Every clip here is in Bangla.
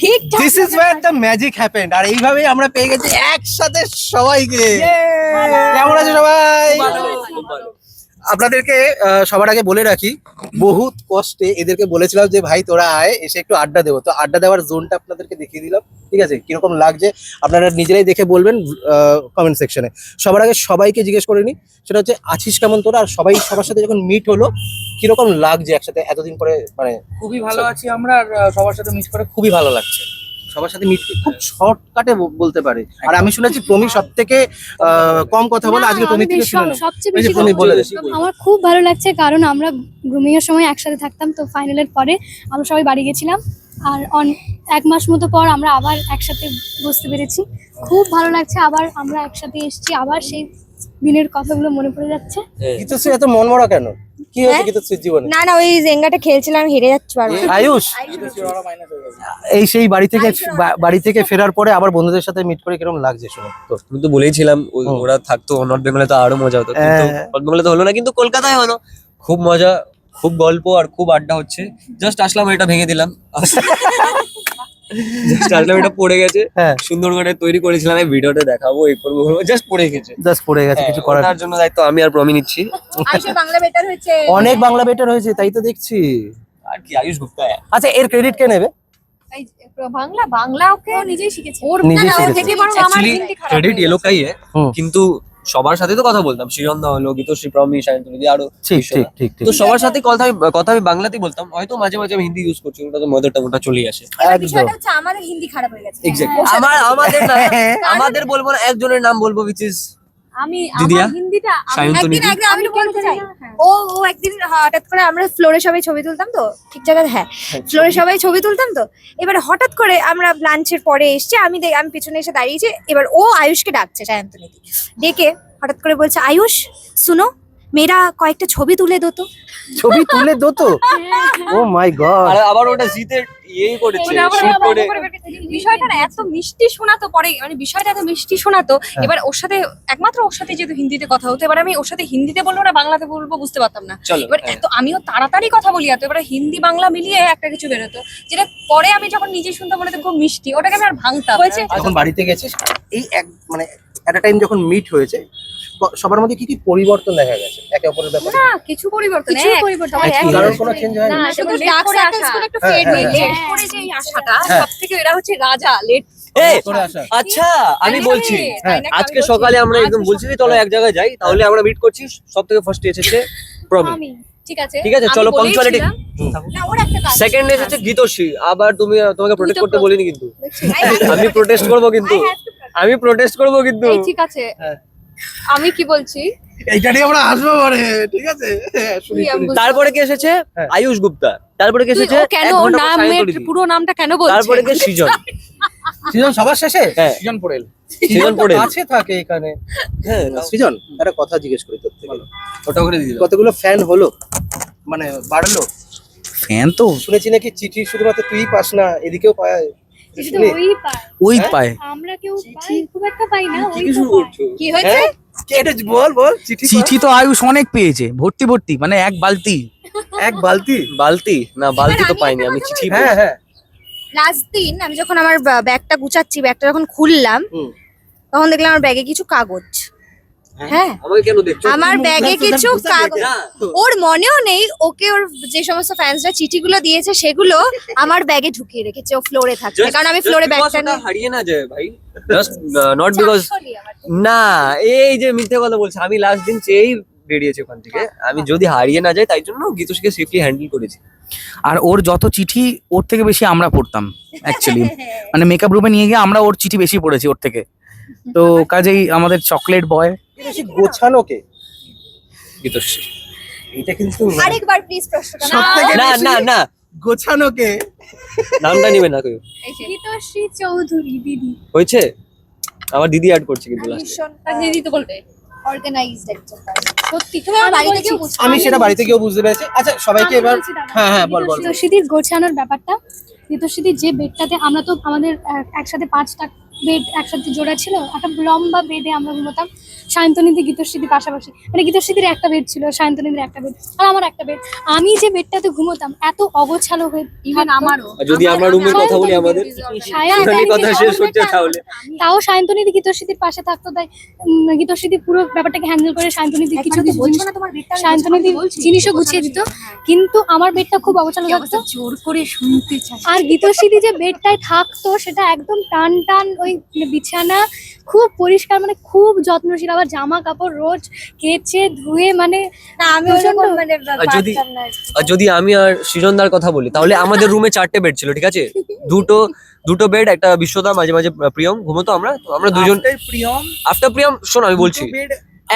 ঠিক this is where the magic happened. আর এইভাবেই আমরা পেয়ে গেছি একসাথে সবাইকে। কেমন আছে সবাই? আপনাদেরকে সবার আগে বলে রাখি, বহুত কষ্টে এদেরকে বলেছিলাম যে ভাই তোরা আয়, এসে একটু আড্ডা দেবো। তো আড্ডা দেওয়ার জোনটা আপনাদেরকে দেখিয়ে দিলাম, ঠিক আছে? কিরকম লাগছে আপনারা নিজেরাই দেখে বলবেন কমেন্ট সেকশনে। সবার আগে সবাইকে জিজ্ঞেস করে নি, সেটা হচ্ছে আছিস কেমন তোরা, আর সবাই সবার সাথে যখন মিট হলো কিরকম লাগছে একসাথে এতদিন পরে? মানে খুবই ভালো আছি আমরা, আর সবার সাথে মিট করে খুবই ভালো লাগছে। সবার সাথে মিট খুব শর্টকাটে বলতে পারে। আর আমি শুনেছি প্রমি সব থেকে কম কথা বলে, আজকে প্রমি থেকে শুনলাম সবচেয়ে এই যে বেশি প্রমি বলে আমার খুব ভালো লাগছে, কারণ আমরা গ্রুমিং এর সময় একসাথে থাকতাম। তো ফাইনালের পরে আমরা সবাই বাড়ি গেছিলাম, আর এক মাস মতো পর আমরা আবার একসাথে বসতে পেরেছি। খুব ভালো লাগছে, আবার আমরা একসাথে এসেছি, আবার সেই দিনের কথাগুলো মনে পড়ে যাচ্ছে। গীতশ্রী এত মন মরা কেন? কি হয়েছে গীতশ্রীর জীবনে? না না, ওই জেঙ্গাটা খেলছিলাম, হেরে যাচ্ছি বারবার। আয়ুষ এই সেই বাড়ি থেকে ফেরার পরে আবার বন্ধুদের সাথে মিট করে কিরকম লাগছে শুনে? তো তুমি তো বলেইছিলাম ওরা থাকতো নর্থ বেঙ্গলে তো আরো মজা হতো, কিন্তু নর্থ বেঙ্গলে তো হলো না, কিন্তু কলকাতায় হলো। খুব মজা, খুব গল্প আর খুব আড্ডা হচ্ছে। জাস্ট আসলাম, এটা ভেঙে দিলাম। জাস্ট আসলাম, এটা পড়ে গেছে। সুন্দর করে তৈরি করেছিলাম, এই ভিডিওতে দেখাবো, এই করবো, জাস্ট পড়ে গেছে। কিছু করার তার জন্য দায়িত্ব আমি আর প্রমি নিচ্ছি। আয়ুষের বাংলা বেটার হয়েছে, অনেক বাংলা বেটার হয়েছে, তাই তো দেখছি। আর কি আয়ুষ গুপ্তা। আচ্ছা, এর ক্রেডিট কে নেবে? বাংলা ওকে নিজেই শিখেছে। ওর নিজে না, ওর শিখেছে। থেকে বরং আমার অ্যাকচুয়ালি হিন্দি খারাপ ক্রেডিট হয়ে এলো গেছে। কাই কিন্তু সবার সাথে তো কথা বলতাম, সৃজনদা হলো, গীতশ্রী, প্রমি, সায়ন্তনী, আরো ঠিক বিশ্বদা। ঠিক ঠিক তো সবার সাথে কথা আমি বাংলাতেই বলতাম, হয়তো মাঝে মাঝে আমি হিন্দি ইউজ করছি, ওটা তো মদরটা ওটা চলেই আসে। এবার বিষয়টা হচ্ছে আমার হিন্দি খারাপ হয়ে গেছে। এক্স্যাক্টলি আমাদের না, আমাদের বলবো না, একজনের নাম বলবো, which is আমি দিদিয়া? আমার হিন্দিটা সায়ন্তনী একদিন আমি বলতে চাই, ও একদিন হঠাৎ করে আমরা ফ্লোরে সবাই ছবি তুলতাম, তো ঠিক জায়গায়, হ্যাঁ ফ্লোরে সবাই ছবি তুলতাম। তো এবার হঠাৎ করে আমরা লাঞ্চের পরে এসছি, আমি পিছনে এসে দাঁড়িয়েছি, এবার ও আয়ুষকে ডাকছে, সায়ন্তনী ডেকে হঠাৎ করে বলছে, আয়ুষ শুনো, মেয়েরা কয়েকটা ছবি তুলে দো তো। ছবি তুলে দো তো। ও মাই গড। আর আবার ওটা জিতের ইয়েই করেছে, ওটা আবার shoot করে। বিষয়টা না এত মিষ্টি শোনাতো, পরে মানে বিষয়টা এত মিষ্টি শোনাতো। এবার ওর সাথে একমাত্র ওর সাথে যেহেতু হিন্দিতে কথা হতো, এবার আমি ওর সাথে হিন্দিতে বলবো না বাংলাতে বলবো বুঝতে পারতাম না। চলো, এবার এত আমিও তাড়াতাড়ি কথা বলি, এত এবার হিন্দি বাংলা মিলিয়ে একটা কিছু বেরোতো, যেটা পরে আমি যখন নিজে শুনতাম মনে হতো খুব মিষ্টি, ওটাকে আমি আর ভাঙতাম হয়েছে। যখন বাড়িতে গেছিস, এই মানে এট আ টাইম যখন মিট হয়েছে, সবার মধ্যে কি কি পরিবর্তন দেখা গেছে একে অপরের ব্যাপারে? না কিছু পরিবর্তন কিছু পরিবর্তন সবাই হয়, একই কারণ রকম। কোনো চেঞ্জ হয় না, না? শুধু late dark করে circles আসা। গুলো একটু fade হয়ে হ্যাঁ, late করে যে এই আসাটা, হ্যাঁ। সবথেকে এরা হচ্ছে রাজা, লেট করে আসা। আচ্ছা আমি তাই বলছি, নাকি? তাই নাকি? আজকে আমি বলছি, সকালে আমরা একদম আজকে বলছি যে চলো এক জায়গায় যাই, তাহলে আমরা মিট করছি। সব থেকে ফার্স্ট এসেছে প্রমি, আমি ঠিক আছে ঠিক আছে, আমি চলো বলেইছিলাম। পাংচুয়ালিটি। না, ওর একটা কাজ সেকেন্ড এসেছে গীতশ্রী, আবার তোমাকে প্রোটেস্ট করতে বলিনি কিন্তু। I have to আমি প্রোটেস্ট করবো কিন্তু, I have to- আমি প্রোটেস্ট করবো কিন্তু। এই ঠিক আছে, আমি কি বলছি, এইটা নিয়ে আমরা আসবো পরে, ঠিক আছে? শুনি আমি বুঝতে তারপরে কে এসেছে? হ্যাঁ। আয়ুষ গুপ্তা। তারপরে কে তুই এসেছে? ও কেন এক ওর ঘন্টা পর নামের সায়ন্তনী দি। পুরো নামটা কেন বলছিস? তারপরে কে? সৃজন। সৃজন সবার শেষে? হ্যাঁ, সৃজন পড়েল। সৃজন পড়ে। আছে থাকে এখানে। হ্যাঁ, সৃজন, একটা কথা জিজ্ঞেস করি তোর থেকে। ওটা ওখানে দিয়ে দাও। কতগুলো ফ্যান হলো, মানে বাড়লো? ফ্যান তো শুনেছি নাকি চিঠি শুধুমাত্র তুই পাস না, এদিকেও পায়। কিছু তো ওই পায়, ওই হ্যাঁ? পায়। আমরা কেউ পাই খুব একটা পাই না, ওই কি তো শুরু পায়। করছো? কি হয়েছে? হ্যাঁ? কে এটা বল চিঠি চিঠি তো আয়ুষ অনেক পেয়েছে, ভর্তি ভর্তি, মানে এক বালতি। এক বালতি? বালতি না, বালতি তো আমি পাইনি, একটা আমি কথা চিঠি বলি? হ্যাঁ হ্যাঁ। লাস্ট দিন আমি যখন আমার ব্যাগটা গুছাচ্ছি, ব্যাগটা যখন খুললাম, হুম। তখন দেখলাম আমার ব্যাগে কিছু কাগজ। হ্যাঁ, আমাকে কেন দেখছো? আমার ব্যাগে কিছু কাগজ, না, ওর মনেও নেই, ওকে ওর যে সমস্ত ফ্যান্সরা চিঠিগুলো দিয়েছে সেগুলো আমার ব্যাগে ঢুকিয়ে রেখেছে, ও ফ্লোরে থাকছে, Just- কারণ আমি just ফ্লোরে because ব্যাগটা ওটা নিয়ে হারিয়ে না যায় ভাই, জাস্ট নট বিকজ। আসলেই আমার না, এই যে মিথ্যে কথা বলছে, আমি লাস্ট দিন চেয়েই বেরিয়েছি ওখান থেকে। আমি যদি হারিয়ে না যাই, তাই জন্য গীতশ্রীকে সেফলি হ্যান্ডেল করেছি। আর ওর যত চিঠি ওর থেকে বেশি আমরা পড়তাম অ্যাকচুয়ালি, মানে মেকআপ রুমে নিয়ে গিয়ে আমরা ওর চিঠি বেশি পড়েছি ওর থেকে। তো কাজেই আমাদের চকলেট বয়। বেশি গোছানো কে? গীতশ্রী। এটা কিন্তু আরেকবার প্লিজ প্রশ্নটা না, সবথেকে না বেশি না না, গোছানো কে? নামটা নিবে না কেউ। গীতশ্রী চৌধুরী দিদি। হয়েছে, আমার দিদি অ্যাড করছে কিন্তু লাস্টে। ভীষণ দিদি তো বলবে অর্গানাইজড একজন person। সত্যি, তুমি আমার বাড়িতে বলছি। কেউ বুঝতে আমি সেটা বাড়িতে গিয়েও বুঝতে পেরেছি। আচ্ছা সবাইকে আমি এবার বলছি দাঁড়াও। হ্যাঁ হ্যাঁ বল বল। গীতশ্রীদির গোছানোর ব্যাপারটা, গীতশ্রীদির যে বেডটাতে আমরা তো আমাদের একসাথে বেড একসাথে জোড়া ছিল, একটা লম্বা বেডে আমরা ঘুমোতাম, সায়ন্তনীদি গীতশ্রীদি পাশাপাশি, মানে গীতশ্রীদির একটা বেড ছিল, সায়ন্তনীদির একটা বেড, আর আমার একটা বেড। আমি যে বেডটাতে ঘুমোতাম এত অগোছালো হয়ে ইভেন আমারও আর যদি আমরা রুমের কথা বলি আমাদের সায়ন্তনীদি কথা শেষ হচ্ছে তাহলে তাও সায়ন্তনীদি গীতশ্রীদির পাশে থাকতো, তাই গীতশ্রীদি পুরো ব্যাপারটাকে হ্যান্ডেল করে সায়ন্তনীদি কিছু কিছু জিনিস, তোমার বেডটা সায়ন্তনীদি জিনিসও গুছিয়ে দিত, কিন্তু আমার বেডটা খুব অগোছালো থাকতো। জোর করে শুনতে চাই। আর গীতশ্রীদি যে বেডটায় থাকতো সেটা একদম টান টান, ওই বিছানা খুব পরিষ্কার, মানে খুব যত্নশীল, আবার জামা কাপড় রোজ কেচে ধুয়ে, মানে না আমি প্রচণ্ড। ওরকম মানে আর যদি পারতাম না। আর যদি আমি আর সৃজনদার কথা বলি তাহলে আমাদের রুমে 4টে বেড ছিল, ঠিক আছে? দুটো বেড, একটা বিশ্বদা, মাঝে মাঝে প্রিয়ম ঘুমোতো। আমরা দুজন প্রিয়ম আফটার প্রিয়ম, শোন আমি বলছি,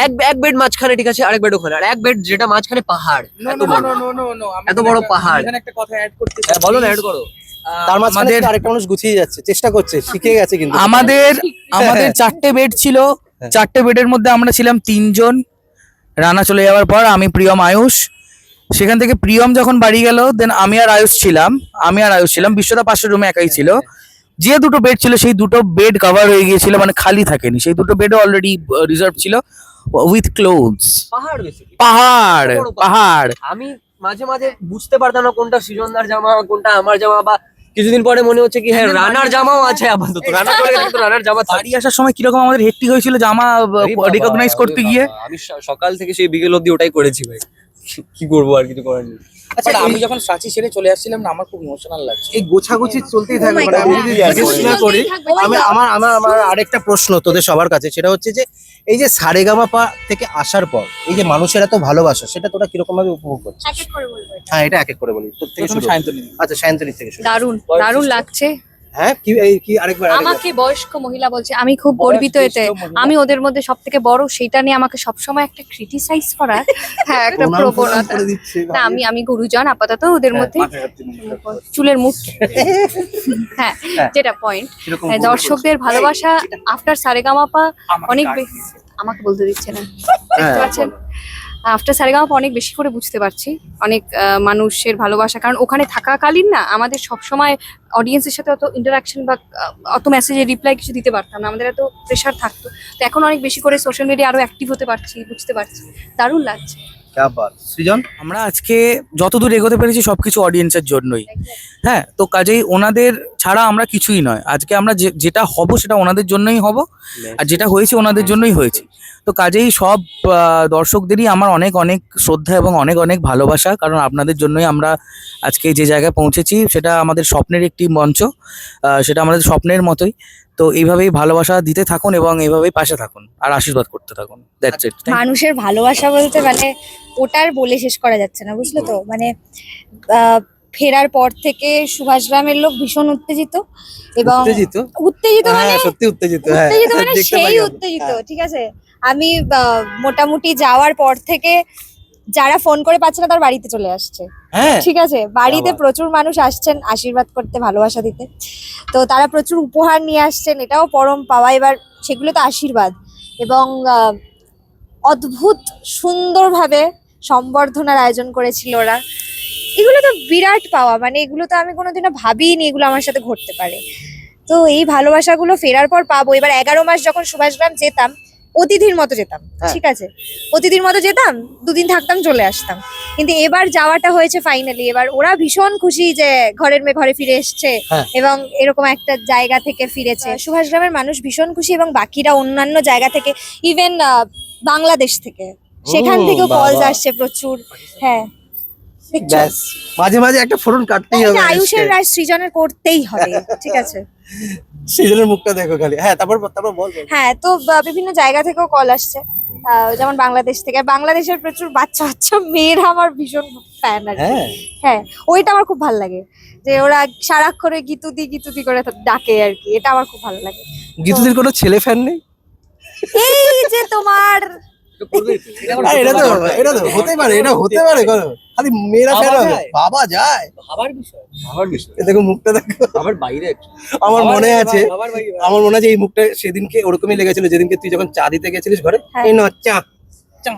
এক বেড মাঝখানে, ঠিক আছে, আরেক বেড ওখানে, আর এক বেড যেটা মাঝখানে পাহাড়, এত বড় এত বড় পাহাড়। একটা কথা অ্যাড করতে হ্যাঁ, বলো না, অ্যাড করো। তার মাঝখানে আমাদের কিন্তু আরেকটা মানুষ গুছিয়ে যাচ্ছে, চেষ্টা করছে, শিখে গেছে কিন্তু। আমাদের 4টে বেড ছিল, 4টে বেডের মধ্যে আমরা ছিলাম 3 জন। রানা চলে যাওয়ার পর আমি, প্রিয়ম, আয়ুষ। সেখান থেকে প্রিয়ম যখন বাড়ি গেল, দেন আমি আর আয়ুষ ছিলাম। বিশ্বদা পাশের রুমে একাই ছিল। যে দুটো বেড ছিল সেই দুটো বেড কভার হয়ে গিয়েছিল, মানে খালি থাকেনি, সেই দুটো বেডও অলরেডি রিজার্ভ ছিল উইথ ক্লোথস। পাহাড় বেসিক্যালি পাহাড় আমি মাঝে মাঝে বুঝতে পারতাম না কোনটা সৃজনদার জামা কোনটা আমার জামা, বা কিছুদিন পরে মনে হচ্ছে কি হ্যাঁ রানার জামাও আছে আপাতত, রানা চলে গেলে কিন্তু রানার জামা বাড়ি আসার সময় কিরকম আমাদের হেক্টিক হয়েছিল জামা রিকগনাইজ করতে গিয়ে। আমি সকাল থেকে সেই বিকেল অবধি ওটাই করেছি ভাই, কি করবো, আর কিছু করার নেই। আচ্ছা, আমি যখন সাঁচি ছেড়ে চলে আসছিলাম না, আমার খুব ইমোশনাল লাগছে। এই গোছাগুছি চলতেই Oh থাকবে। my মানে আমি God. যদি Yes, জিজ্ঞেস না করি, আমার আরেকটা প্রশ্ন তোদের সবার কাছে, সেটা হচ্ছে যে এই যে সারেগামাপা থেকে আসার পর এই যে মানুষের এত ভালোবাসা, সেটা তোরা কিরকম ভাবে উপভোগ করছিস? এক এক করে বলবো এটা। হ্যাঁ, এটা এক এক করে বলি, তোর থেকে শুরু। আচ্ছা, সায়ন্তনী থেকে শুরু। দারুণ লাগছে। হ্যাঁ, কি আরেকবার আমাকে বয়স্ক মহিলা বলছে, আমি খুব গর্বিত এতে। আমি ওদের মধ্যে সব থেকে বড়, সেটা নিয়ে আমাকে সবসময় একটা ক্রিটিসাইজ করার হ্যাঁ একটা প্রবণতা। না আমি গুরুজন আপাতত ওদের মধ্যে। চুলের মুখ হ্যাঁ, যেটা পয়েন্ট, দর্শকদের ভালোবাসা আফটার সারেগামাপা অনেক আমাকে বলতে দিচ্ছে না, দেখতে পাচ্ছেন? আফটার সারেগামাপা অনেক বেশি করে বুঝতে পারছি অনেক মানুষের ভালোবাসা, কারণ ওখানে থাকাকালীন না আমাদের সবসময় অডিয়েন্সের সাথে অত ইন্টারাকশন বা অত মেসেজের রিপ্লাই কিছু দিতে পারতাম না, আমাদের এত প্রেশার থাকতো। তো এখন অনেক বেশি করে সোশ্যাল মিডিয়া আরো অ্যাক্টিভ হতে পারছি, বুঝতে পারছি, দারুণ লাগছে। সৃজন, আমরা আজকে যতদূর এগোতে পেরেছি সবকিছু অডিয়েন্সের জন্যই। হ্যাঁ, তো কাজেই ওনাদের ছাড়া আমরা কিছুই নয়। আজকে আমরা যেটা হব সেটা ওনাদের জন্যই হব, আর যেটা হয়েছে ওনাদের জন্যই হয়েছে। তো কাজেই সব দর্শকদেরই আমার অনেক অনেক শ্রদ্ধা এবং অনেক অনেক ভালোবাসা, কারণ আপনাদের জন্যই আমরা আজকে যে জায়গায় পৌঁছেছি, সেটা আমাদের স্বপ্নের একটি মঞ্চ, সেটা আমাদের স্বপ্নের মতোই। তো এইভাবেই ভালোবাসা দিতে থাকুন এবং এইভাবেই পাশে থাকুন আর আশীর্বাদ করতে থাকুন। That's it. মানুষের ভালোবাসা বলতে মানে ওটার বলে শেষ করা যাচ্ছে না, বুঝলে তো? মানে ফেরার পর থেকে সুভাষ গ্রামের লোক ভীষণ উত্তেজিত এবং উত্তেজিত মানে হ্যাঁ, সত্যি উত্তেজিত। উত্তেজিত মানে দেখতে সেই পাই আমি। উত্তেজিত, ঠিক আছে? আমি মোটামুটি যাওয়ার পর থেকে যারা ফোন করে পাচ্ছে না তার বাড়িতে চলে আসছে, হ্যাঁ, ঠিক আছে? বাড়িতে বাবা। প্রচুর মানুষ আসছেন আশীর্বাদ করতে, ভালোবাসা দিতে। তো তারা প্রচুর উপহার নিয়ে আসছেন, এটাও পরম পাওয়া। এবার সেগুলো তো আশীর্বাদ, এবং অদ্ভুত সুন্দরভাবে সম্বর্ধনার আয়োজন করেছিল ওরা। এগুলো তো বিরাট পাওয়া, মানে এগুলো তো আমি কোনোদিনও ভাবিনি এগুলো আমার সাথে ঘটতে পারে। তো এই ভালোবাসাগুলো ফেরার পর পাবো। এবার 11 মাস যখন সুভাষগ্রাম যেতাম, অতিথির মতো যেতাম, হ্যাঁ। ঠিক আছে? অতিথির মতো যেতাম, 2 দিন থাকতাম, চলে আসতাম। কিন্তু এবার যাওয়াটা হয়েছে ফাইনালি। এবার ওরা ভীষণ খুশি যে ঘরের মেয়ে ঘরে ফিরে এসছে, হ্যাঁ। এবং এরকম একটা জায়গা থেকে ফিরেছে। সুভাষগ্রামের মানুষ ভীষণ খুশি, এবং বাকিরা অন্যান্য জায়গা থেকে, ইভেন বাংলাদেশ থেকে, সেখান ও, থেকেও বাবা। কলস আসছে প্রচুর। হ্যাঁ, দেখছো? ব্যাস, মাঝে মাঝে একটা ফোন কাটতেই হবে। এটা আয়ুষের আর সৃজনের করতেই হবে, ঠিক আছে? সৃজনের মুখটা দেখো খালি। হ্যাঁ, তারপর বল। হ্যাঁ, তো বিভিন্ন জায়গা থেকেও কল আসছে, যেমন বাংলাদেশ থেকে। বাংলাদেশের প্রচুর বাচ্চা বাচ্চা মেয়েরা আমার ভীষণ ফ্যান আর কি। হ্যাঁ, হ্যাঁ, ওইটা আমার খুব ভালো লাগে, যে ওরা সারাক্ষরে গীতুদি করে ডাকে আর কি। এটা আমার খুব ভালো লাগে। গীতুদের কোনো ছেলে ফ্যান নেই? এই যে তোমার আরে, এটা তো হতে পারে, খালি মেয়েরা ফ্যান হবে? বাবা যায়, ভাবার বিষয় এ দেখো মুখটা দেখো। আবার বাইরে আমার মনে আছে এই মুখটা সেদিনকে ওরকমই লেগেছিল, যেদিনকে তুই যখন চা দিতে গেছিলিস ঘরে। হ্যাঁ। এই না চা,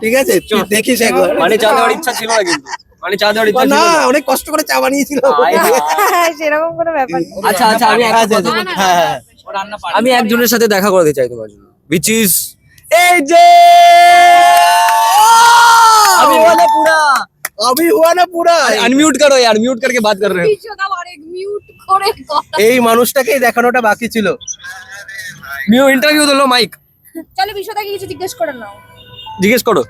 ঠিক আছে? তুই দেখিস একবার। মানে চা দেওয়ার ইচ্ছা ছিল না, কিন্তু মানে চা দেওয়ার ইচ্ছা ছিল না, না। অনেক কষ্ট করে চা বানিয়েছিল। আয় হায়। সেরকম কোনো ব্যাপার নেই। আচ্ছা আমি হ্যাঁ, হ্যাঁ। আমি একজনের সাথে দেখা করতে চাই তোমার জন্য, which is এই যে अभी हुआ ना पूरा, अभी हुआ ना पूरा। अनम्यूट करो यार, म्यूट करके बात कर रहे हो। এই মানুষটাকেই দেখানোটা বাকি ছিল। মিউ ইন্টারভিউ দিলো মাইক, চলো বিশ্বদাকে কিছু জিজ্ঞেস করে নাও। জিজ্ঞেস করো।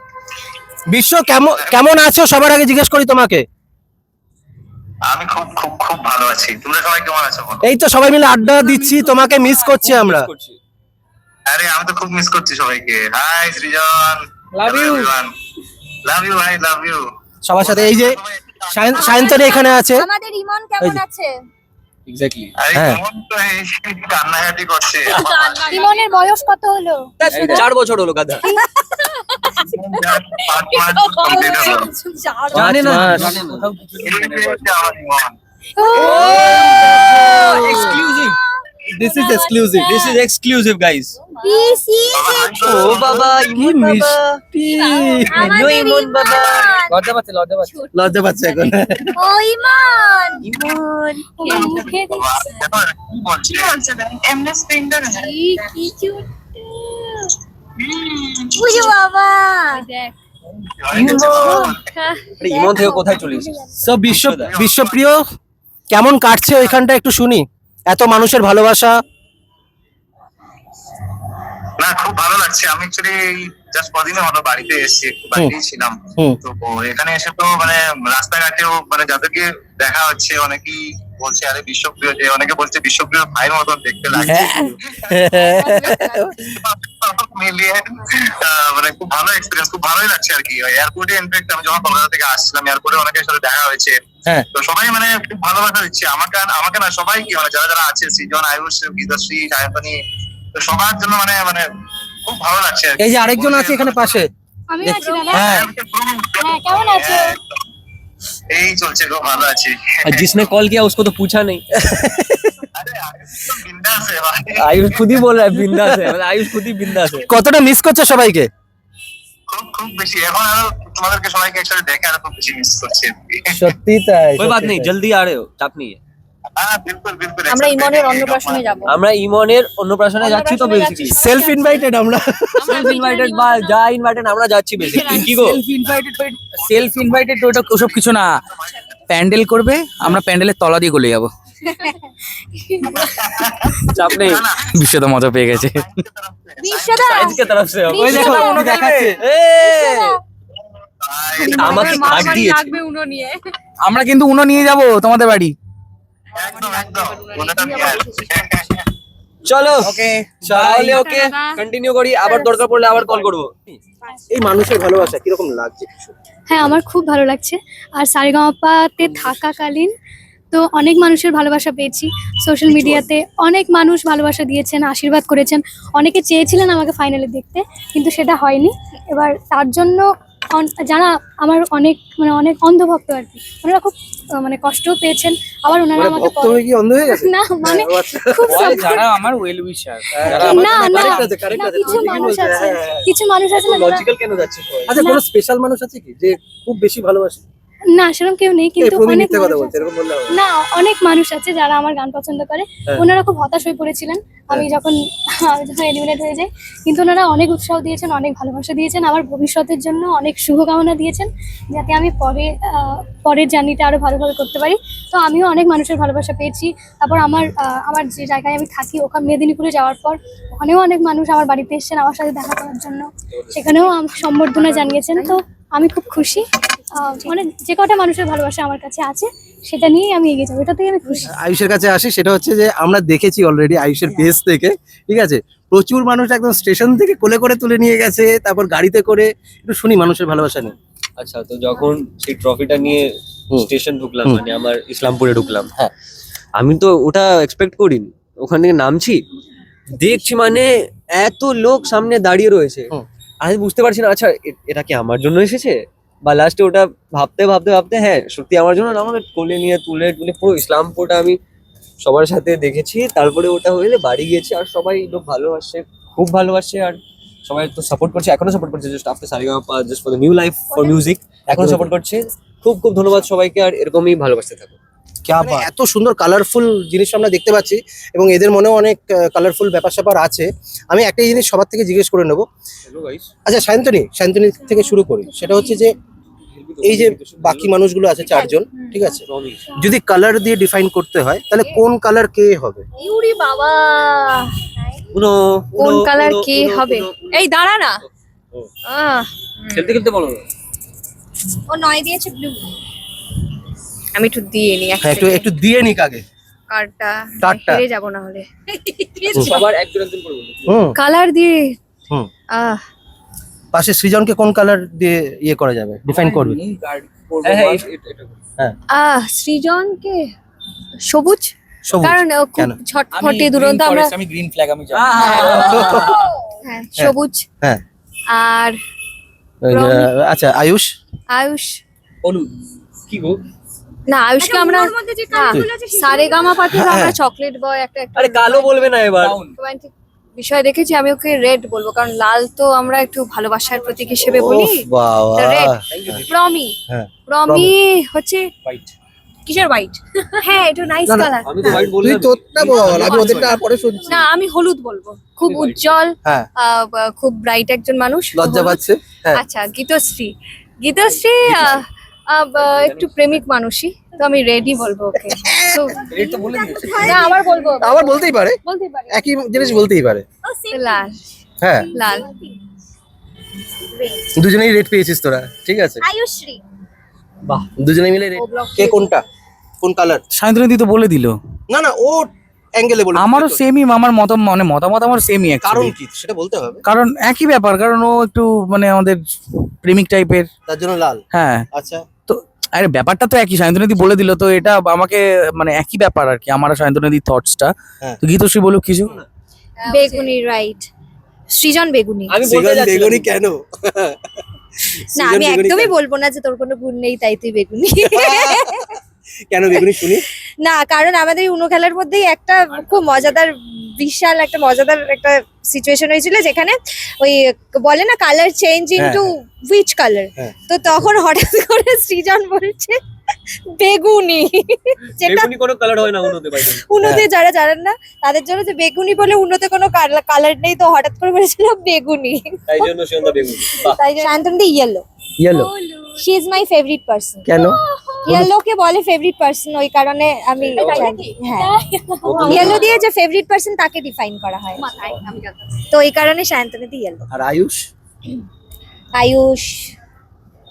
বিশ্ব কেমন কেমন আছো সবার আগে জিজ্ঞেস করি তোমাকে। আমি খুব খুব খুব ভালো আছি, তোমরা সবাই কেমন আছো বলো? এই তো সবাই মিলে আড্ডা দিচ্ছি, তোমাকে মিস করছি আমরা। আরে আমি তো খুব মিস করছি সবাইকে। Hi Srijan, Love you. Love you ভাই, লাভ ইউ। সবার সাথে এই যে সায়ন্তনী এখানে আছে। আমাদের ইমন কেমন আছে? এক্স্যাক্টলি। আরে হ্যাঁ। কেমন তো এই কান্নাকাটি করছে। ইমনের বয়স কত হলো? 4 বছর হলো গাধা। কমপ্লিট হলো। জানে না, মাস। এই হচ্ছে আমার Emon. Exclusive, this is exclusive. This is exclusive guys. ও বাবা, কি ইমন বাবা, আমাদের ইমন বাবা। লজ্জা পাচ্ছে, লজ্জা পাচ্ছে। লজ্জা পাচ্ছে এখন। ও ইমন। ইমন ওর মুখে বাবা, দেখো কি বলছে? কি কিউট। বুঝো বাবা। আরে ইমন থেকে কোথায় চলে এসেছিস? সব বিশ্বপ্রিয় কেমন কাটছে ওইখানটা একটু শুনি, এত মানুষের ভালোবাসা। না খুব ভালো লাগছে। আমি অ্যাকচুয়ালি জাস্ট কদিনে হলো বাড়িতে এসেছি, একটু বাড়িতেই ছিলাম। হুম। তো এখানে এসে তো মানে রাস্তাঘাটেও মানে যাদেরকে দেখা হচ্ছে অনেকেই বলছে আরে বিশ্বপ্রিয়, যে অনেকে বলছে বিশ্বপ্রিয় ভাইয়ের মতন দেখতে লাগছে। মিলিয়ে মানে খুব ভালো এক্সপিরিয়েন্স, খুব ভালোই লাগছে আর কি। এয়ারপোর্টে ইনফ্যাক্ট আমি যখন কলকাতা থেকে আসছিলাম, এয়ারপোর্টে অনেকের সাথে দেখা হয়েছে। হ্যাঁ। তো সবাই মানে খুব ভালোবাসা দিচ্ছে আমাকে, আমাকে না সবাই কি মানে যারা যারা আছে, সৃজন, আয়ুষ, গীতাশ্রী, সায়ন্তনী, তো সবার জন্য মানে মানে খুব ভালো লাগছে আর কি। এই যে আরেকজন আছে এখানে পাশে। আমি আছি দাদা। হ্যাঁ। হ্যাঁ, কেমন আছো? এই চলছে, খুব ভালো আছি। और जिसने कॉल किया उसको तो पूछा नहीं। আরে আয়ুষ তো বিন্দাস है ভাই। आयुष खुद ही बोल रहा है बिंदास है, मतलब आयुष खुद ही बिंदास है। কতটা মিস করছে সবাইকে? খুব খুব বেশি, এখন আরো তোমাদেরকে সবাইকে একসাথে দেখে আরো খুব বেশি মিস করছি। সত্যি তাই। कोई बात नहीं, जल्दी आ रहे हो, चाप नहीं है। হ্যাঁ বিলকুল বিলকুল। আমরা ইমনের অন্নপ্রাশনে যাব। আমরা ইমনের অন্নপ্রাশনে যাচ্ছি তো বেসিক্যালি সেলফ ইনভাইটেড আমরা। সেলফ ইনভাইটেড বা যা ইনভাইটেড আমরা যাচ্ছি বেসিক্যালি। কি গো সেলফ ইনভাইটেড ওটা ওসব কিছু না, প্যান্ডেল করবে, আমরা প্যান্ডেলের তলা দিয়ে গলে যাবো। চাপ নেই, বিশ্বদা মজা পেয়ে গেছে। বিশ্বদা। साइज की तरफ से ওই দেখো উনি দেখাচ্ছে। আমাকে কাট দিয়েছে। আমরা কিন্তু উনো নিয়ে যাব তোমাদের বাড়ি। একদম একদম ওনাটা নিয়ে আসছি। চলো ওকে তাহলে ওকে কন্টিনিউ করি, আবার দরকার পড়লে আবার কল করব। এই মানুষের ভালোবাসা কিরকম লাগছে? হ্যাঁ, আমার খুব ভালো লাগছে। আর সারেগামাপাতে থাকাকালীন তো অনেক মানুষের ভালোবাসা পেয়েছি। সোশ্যাল মিডিয়াতে অনেক মানুষ ভালোবাসা দিয়েছেন, আশীর্বাদ করেছেন। অনেকে চেয়েছিলেন আমাকে ফাইনালে দেখতে, কিন্তু সেটা হয়নি। এবার তার জন্য যারা আমার অনেক মানে অনেক অন্ধভক্ত আর কি, ওনারা খুব মানে কষ্টও পেয়েছেন। আবার ওনারা মানে আমাকে ভক্ত হয়ে কি অন্ধ হয়ে গেছে? না মানে ও আচ্ছা। খুব support- যারা আমার ওয়েল উইশার, না না correct আছে, correct না, আছে, কিছু তুমি কি মানুষ বলছো? আছে, হ্যাঁ, হ্যাঁ। কিছু মানুষ আছে না যারা- লজিক্যাল কেন যাচ্ছে? আচ্ছা কোনো স্পেশাল মানুষ আছে কি যে খুব বেশি ভালোবাসে? না সেরকম কেউ নেই, এই কিন্তু প্রবীণ অনেক মিথ্যে কথা মানুষ বলছে, আছে। এরকম বললে হবে না। না, অনেক মানুষ আছে যারা আমার গান পছন্দ করে। হ্যাঁ। ওনারা খুব হতাশ হয়ে পড়েছিলেন আমি যখন এলিমিনেট হয়ে যাই, কিন্তু ওনারা অনেক উৎসাহ দিয়েছেন, অনেক ভালোবাসা দিয়েছেন, আমার ভবিষ্যতের জন্য অনেক শুভকামনা দিয়েছেন, যাতে আমি পরের জার্নিটা আরো ভালোভাবে করতে পারি। তো আমিও অনেক মানুষের ভালোবাসা পেয়েছি। তারপর আমার যে জায়গায় আমি থাকি, ওখানে মেদিনীপুরে যাওয়ার পর ওখানেও অনেক মানুষ আমার বাড়িতে এসেছেন আমার সাথে দেখা করার জন্য, সেখানেও আমাকে সম্বর্ধনা জানিয়েছেন। তো আমি খুব খুশি। মানে যে কটা মানুষের ভালোবাসা আমার কাছে আছে সেটা নিয়েই আমি এগিয়ে যাবো, এটাতেই আমি খুশি। আয়ুষের কাছে আসি, সেটা হচ্ছে যে আমরা দেখেছি অলরেডি আয়ুষের পেজ থেকে, ঠিক আছে, প্রচুর মানুষ একদম স্টেশন থেকে কোলে করে তুলে নিয়ে গেছে, তারপর গাড়িতে করে। একটু শুনি মানুষের ভালোবাসা নিয়ে। আচ্ছা, তো যখন সেই ট্রফিটা নিয়ে স্টেশন ঢুকলাম, মানে আমার ইসলামপুরে ঢুকলাম, হ্যাঁ। আমি তো ওটা এক্সপেক্ট করিনি। ওখান থেকে নামছি, দেখছি মানে এত লোক সামনে দাঁড়িয়ে রয়েছে। হুম। আমি বুঝতে পারছি না, আচ্ছা এটা কি আমার জন্য এসেছে, বা লাস্টে ওটা ভাবতে ভাবতে ভাবতে হ্যাঁ সত্যি আমার জন্য না, আমাকে কোলে নিয়ে তুলে তুলে পুরো ইসলামপুরটা আমি সবার সাথে দেখেছি। তারপরে ওটা হয়ে বাড়ি গিয়েছি, আর সবাই লোক ভালোবাসে, খুব ভালোবাসে, আর সবাই তো সাপোর্ট করছে, এখনো সাপোর্ট করছে। Just after Saregamapa, just for the new life for music, এখনো সাপোর্ট করছে। খুব খুব ধন্যবাদ সবাইকে, আর এরকমই ভালোবাসতে থাকো। क्या বাত। এত সুন্দর কালারফুল জিনিস আমরা দেখতে পাচ্ছি এবং এদের মনেও অনেক কালারফুল ব্যাপার স্যাপার আছে। আমি একটাই জিনিস সবার থেকে জিজ্ঞেস করে নেবো। আচ্ছা শান্তনী থেকে শুরু করি। সেটা হচ্ছে যে এই যে বাকি মানুষগুলো আছে 4 জন, ঠিক আছে, যদি কালার দিয়ে ডিফাইন করতে হয় তাহলে কোন কালার কে হবে? ইউরি বাবা, উনো কোন কালার কে হবে? এই দাঁড়া না, খেলতে খেলতে বলো। ও 9 দিয়েছে ব্লু। আমি একটু দিয়ে নি, হ্যাঁ, একটু দিয়ে নিক আগে কার্ডটা, কার্ডটা। হেরে যাব না হলে। সবার একজন একজন করে বলো। হুম কালার দিয়ে হুম আহ পাশে সৃজনকে কোন কালার দিয়ে ইয়ে করা যাবে, ডিফাইন করবে? হ্যাঁ হ্যাঁ এটা হ্যাঁ, সৃজনকে সবুজ, সবুজ। কারণ ও খুব কেন? ছটফটে দুরন্ত আমরা। আমি গ্রিন ফ্ল্যাগ আমি জানি। হ্যাঁ, সবুজ। হ্যাঁ, আর আচ্ছা আয়ুষ? আয়ুষ হলুদ কি গো? না, আয়ুষকে আমরা সারেগামা পাঠে হ্যাঁ, আমরা হ্যাঁ। চকলেট বয় একটা আরে কালো বলবে না এবার। রোমান্টিক বিষয় দেখেছি। আমি ওকে রেড বলবো, কারণ লাল তো আমরা একটু ভালোবাসার প্রতীক হিসেবে বলি। ওফ বাবা, রেড। প্রমি, হ্যাঁ, প্রমি হচ্ছে হোয়াইট। কিসের হোয়াইট? হ্যাঁ, এটা নাইস না, না, কালার। আমি তো হোয়াইট তুই বললাম। তোরটা বল, আমি ওদেরটা আর পরে শুনছি। না, আমি হলুদ বলবো। খুব তুমি white। উজ্জ্বল, হ্যাঁ, খুব ব্রাইট একজন মানুষ। লজ্জা হলুদ। পাচ্ছে। হ্যাঁ, আচ্ছা, গীতশ্রী। গীতশ্রী একটু প্রেমিক মানুষই, তো আমি রেডি বলবো ওকে। তো রেড তো বলে দিয়েছি। না, আবার বলবো, আবার বলতেই পারে, বলতে পারি। একই জিনিস বলতেই পারে। লাল, হ্যাঁ, লাল। দুজনেই রেড পেয়েছিস তোরা, ঠিক আছে। আয়ুশ্রী। বাহ। দুজনেই মিলে রেড। ও block কে কোনটা, কোন কালার? সায়ন্তনী তো বলে দিল। না ও অ্যাঙ্গেলে বলে। আমারও সেমই, আমার মতামত আমার সেমই কারণ অ্যাকচুয়ালি। কি সেটা বলতে হবে, কারণ একই ব্যাপার, কারণ ও একটু মানে আমাদের প্রেমিক টাইপের। তার জন্য লাল। হ্যাঁ, আচ্ছা, তো আরে ব্যাপারটা তো একই, সায়ন্তনী বলে দিল, তো এটা আমাকে মানে একই ব্যাপার আর কি, আমার আর সায়ন্তনীর থটসটা। হ্যাঁ। তো গীতশ্রী বলুক কিছু। বেগুনি, রাইট। সৃজন বেগুনি। আমি বলতে সৃজন যাচ্ছিলাম। বেগুনি কেন? না, সৃজন আমি বেগুনি একদমই কেন? বলবো না যে তোর কোনো গুণ নেই তাই তুই বেগুনি। কেন বেগুনি শুনি? না, কারণ আমাদের উনো খেলার মধ্যেই একটা খুব মজাদার, বিশাল একটা মজাদার একটা সিচুয়েশন হয়েছিল, যেখানে ওই বলে না colour change into which colour. হ্যাঁ। তো তখন হঠাৎ করে সৃজন বলছে বেগুনি, যেটা বেগুনি কোনো কালার হয় না উনোতে বাইরে। উনোতে যারা জানেন না তাদের জন্য, যে বেগুনি বলে উনোতে কোনো কালার নেই, তো হঠাৎ করে বলেছিল বেগুনি। তাই জন্য সন্ধ্যা বেগুনি। বাহ। তাই শান্তনদি yellow, yellow she is my favourite person. কেন? ইয়েলো কে বলে ফেভারিট পারসন, ওই কারণে আমি জানি। হ্যাঁ, ইয়েলো দিয়ে যে ফেভারিট পারসন তাকে ডিফাইন করা হয়, তো এই কারণে শান্তনদি ইয়েলো। আর আয়ুষ? আয়ুষ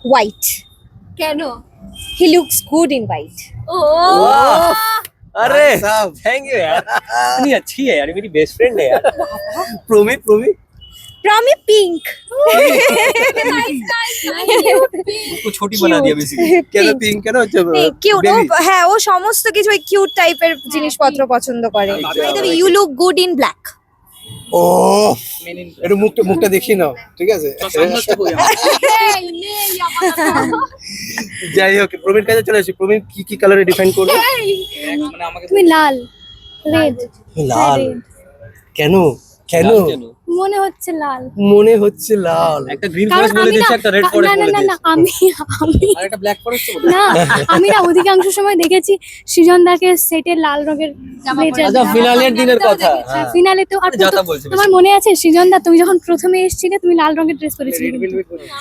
হোয়াইট। কেন? He looks good in white. अरे भाई साहब। थैंक यू यार, इतनी अच्छी है यार, ये मेरी बेस्ट फ्रेंड है यार। প্রমি? প্রমি পিঙ্ক। उसको छोटी बना दिया बेसिकली। কেন পিঙ্ক কেন হচ্ছে? কিউট। baby? হ্যাঁ, ও সমস্ত কিছু ওই কিউট টাইপের জিনিসপত্র পছন্দ করে। You look good in black. ও, একটু মুখটা দেখিয়ে নাও, ঠিক আছে? যাই হোক, প্রবীণ কাছে চলে আসি। প্রবীণ কি কালারে ডিফাইন করবে? তুমি লাল, রেড। লাল। কেন? মনে হচ্ছে লাল। মনে হচ্ছে লাল। একটা গ্রিন কারণ ফরেস্ট বলে আমি দিয়েছে, না, একটা রেড না ফরেস্ট না বলে না না, দিয়েছে। আমি আর একটা ব্ল্যাক ফরেস্ট তো না, আমি না অধিকাংশ সময় দেখেছি সৃজন দাকে সেটে লাল রঙের আচ্ছা, ফিনালের দিনের কথা। ফিনালে তো। আর আরে যাতা বলছে তোমার মনে আছে সৃজন দা, তুমি যখন প্রথমে এসেছিলে তুমি লাল রঙের ড্রেস পরেছিলে,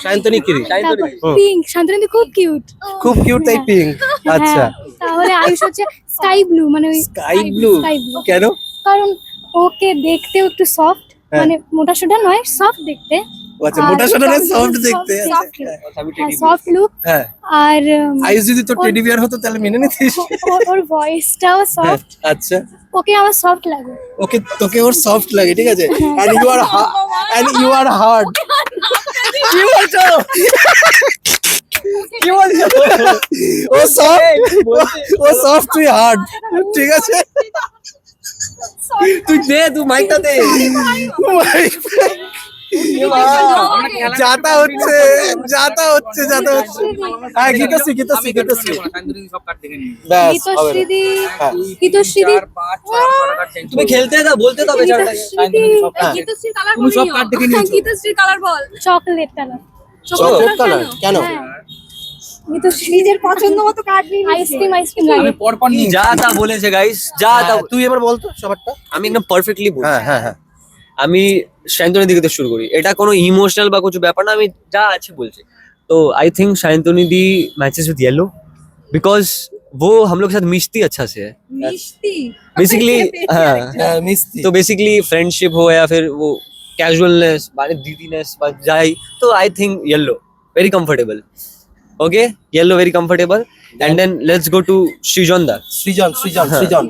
শান্তনী কি? তারপর পিঙ্ক। শান্তনু খুব কিউট। খুব কিউট তাই পিঙ্ক। আচ্ছা, তাহলে আয়ুষ হচ্ছে স্কাই ব্লু, মানে ওই স্কাই ব্লু স্কাই ব্লু। কেন? কারণ ওকে দেখতেও একটু সফট, মানে মোটা সোটা নয়, সফট দেখতে। ও আচ্ছা, মোটা সোটা না, সফট দেখতে। Soft look. হ্যাঁ, আর আয়ুষ যদি তো টেডি বিয়ার হতো তাহলে মেনে নিতিস? ওর ভয়েসটাও সফট। আচ্ছা, ওকে আমার সফট লাগে। ওকে, তোকে ওর সফট লাগে, ঠিক আছে? And you are hard. কি বলছো? কি বলছো? ও সফট, তুই হার্ড, ঠিক আছে? তুই দে, তুই মাইকটা দে। যাতা হচ্ছে। হ্যাঁ, গীতশ্রী। সব কাট দেখে নিই। ব্যাস, হবে না। গীতশ্রীদি, হ্যাঁ। গীতশ্রীদি, 4 5 6 কাট চেঞ্জ। তুমি খেলতে দাও, বলতে দাও বেচারাটাকে। হ্যাঁ। গীতশ্রীর কালার তুমি সব কাট দেখে নিয়েছো। গীতশ্রীর কালার বল। Chocolate colour. চকলেট কালার কেন? নিজের পছন্দ মতো কার্ড নিয়ে আইসক্রিম আমি পরপর নিয়ে যা তা বলেছে গাইস, যা তা তুই এবার বলতো সবারটা। আমি একদম পারফেক্টলি বলছি। হ্যাঁ হ্যাঁ হ্যাঁ আমি শান্তনুর দিকে থেকে শুরু করি, এটা কোনো ইমোশনাল বা কিছু ব্যাপার না, আমি যা আছে বলছি। तो I think Shantanu the matches with yellow because वो हम लोग के साथ मिशती अच्छा से है बेसिकली। हाँ, হ্যাঁ মিষ্টি। तो बेसिकली फ्रेंडशिप हो या फिर वो कैजुअलनेस माने दीदीनेस जाए, तो I think yellow very comfortable. Okay, yellow very comfortable. And then let's go to Srijan दा। সৃজন সৃজন সৃজন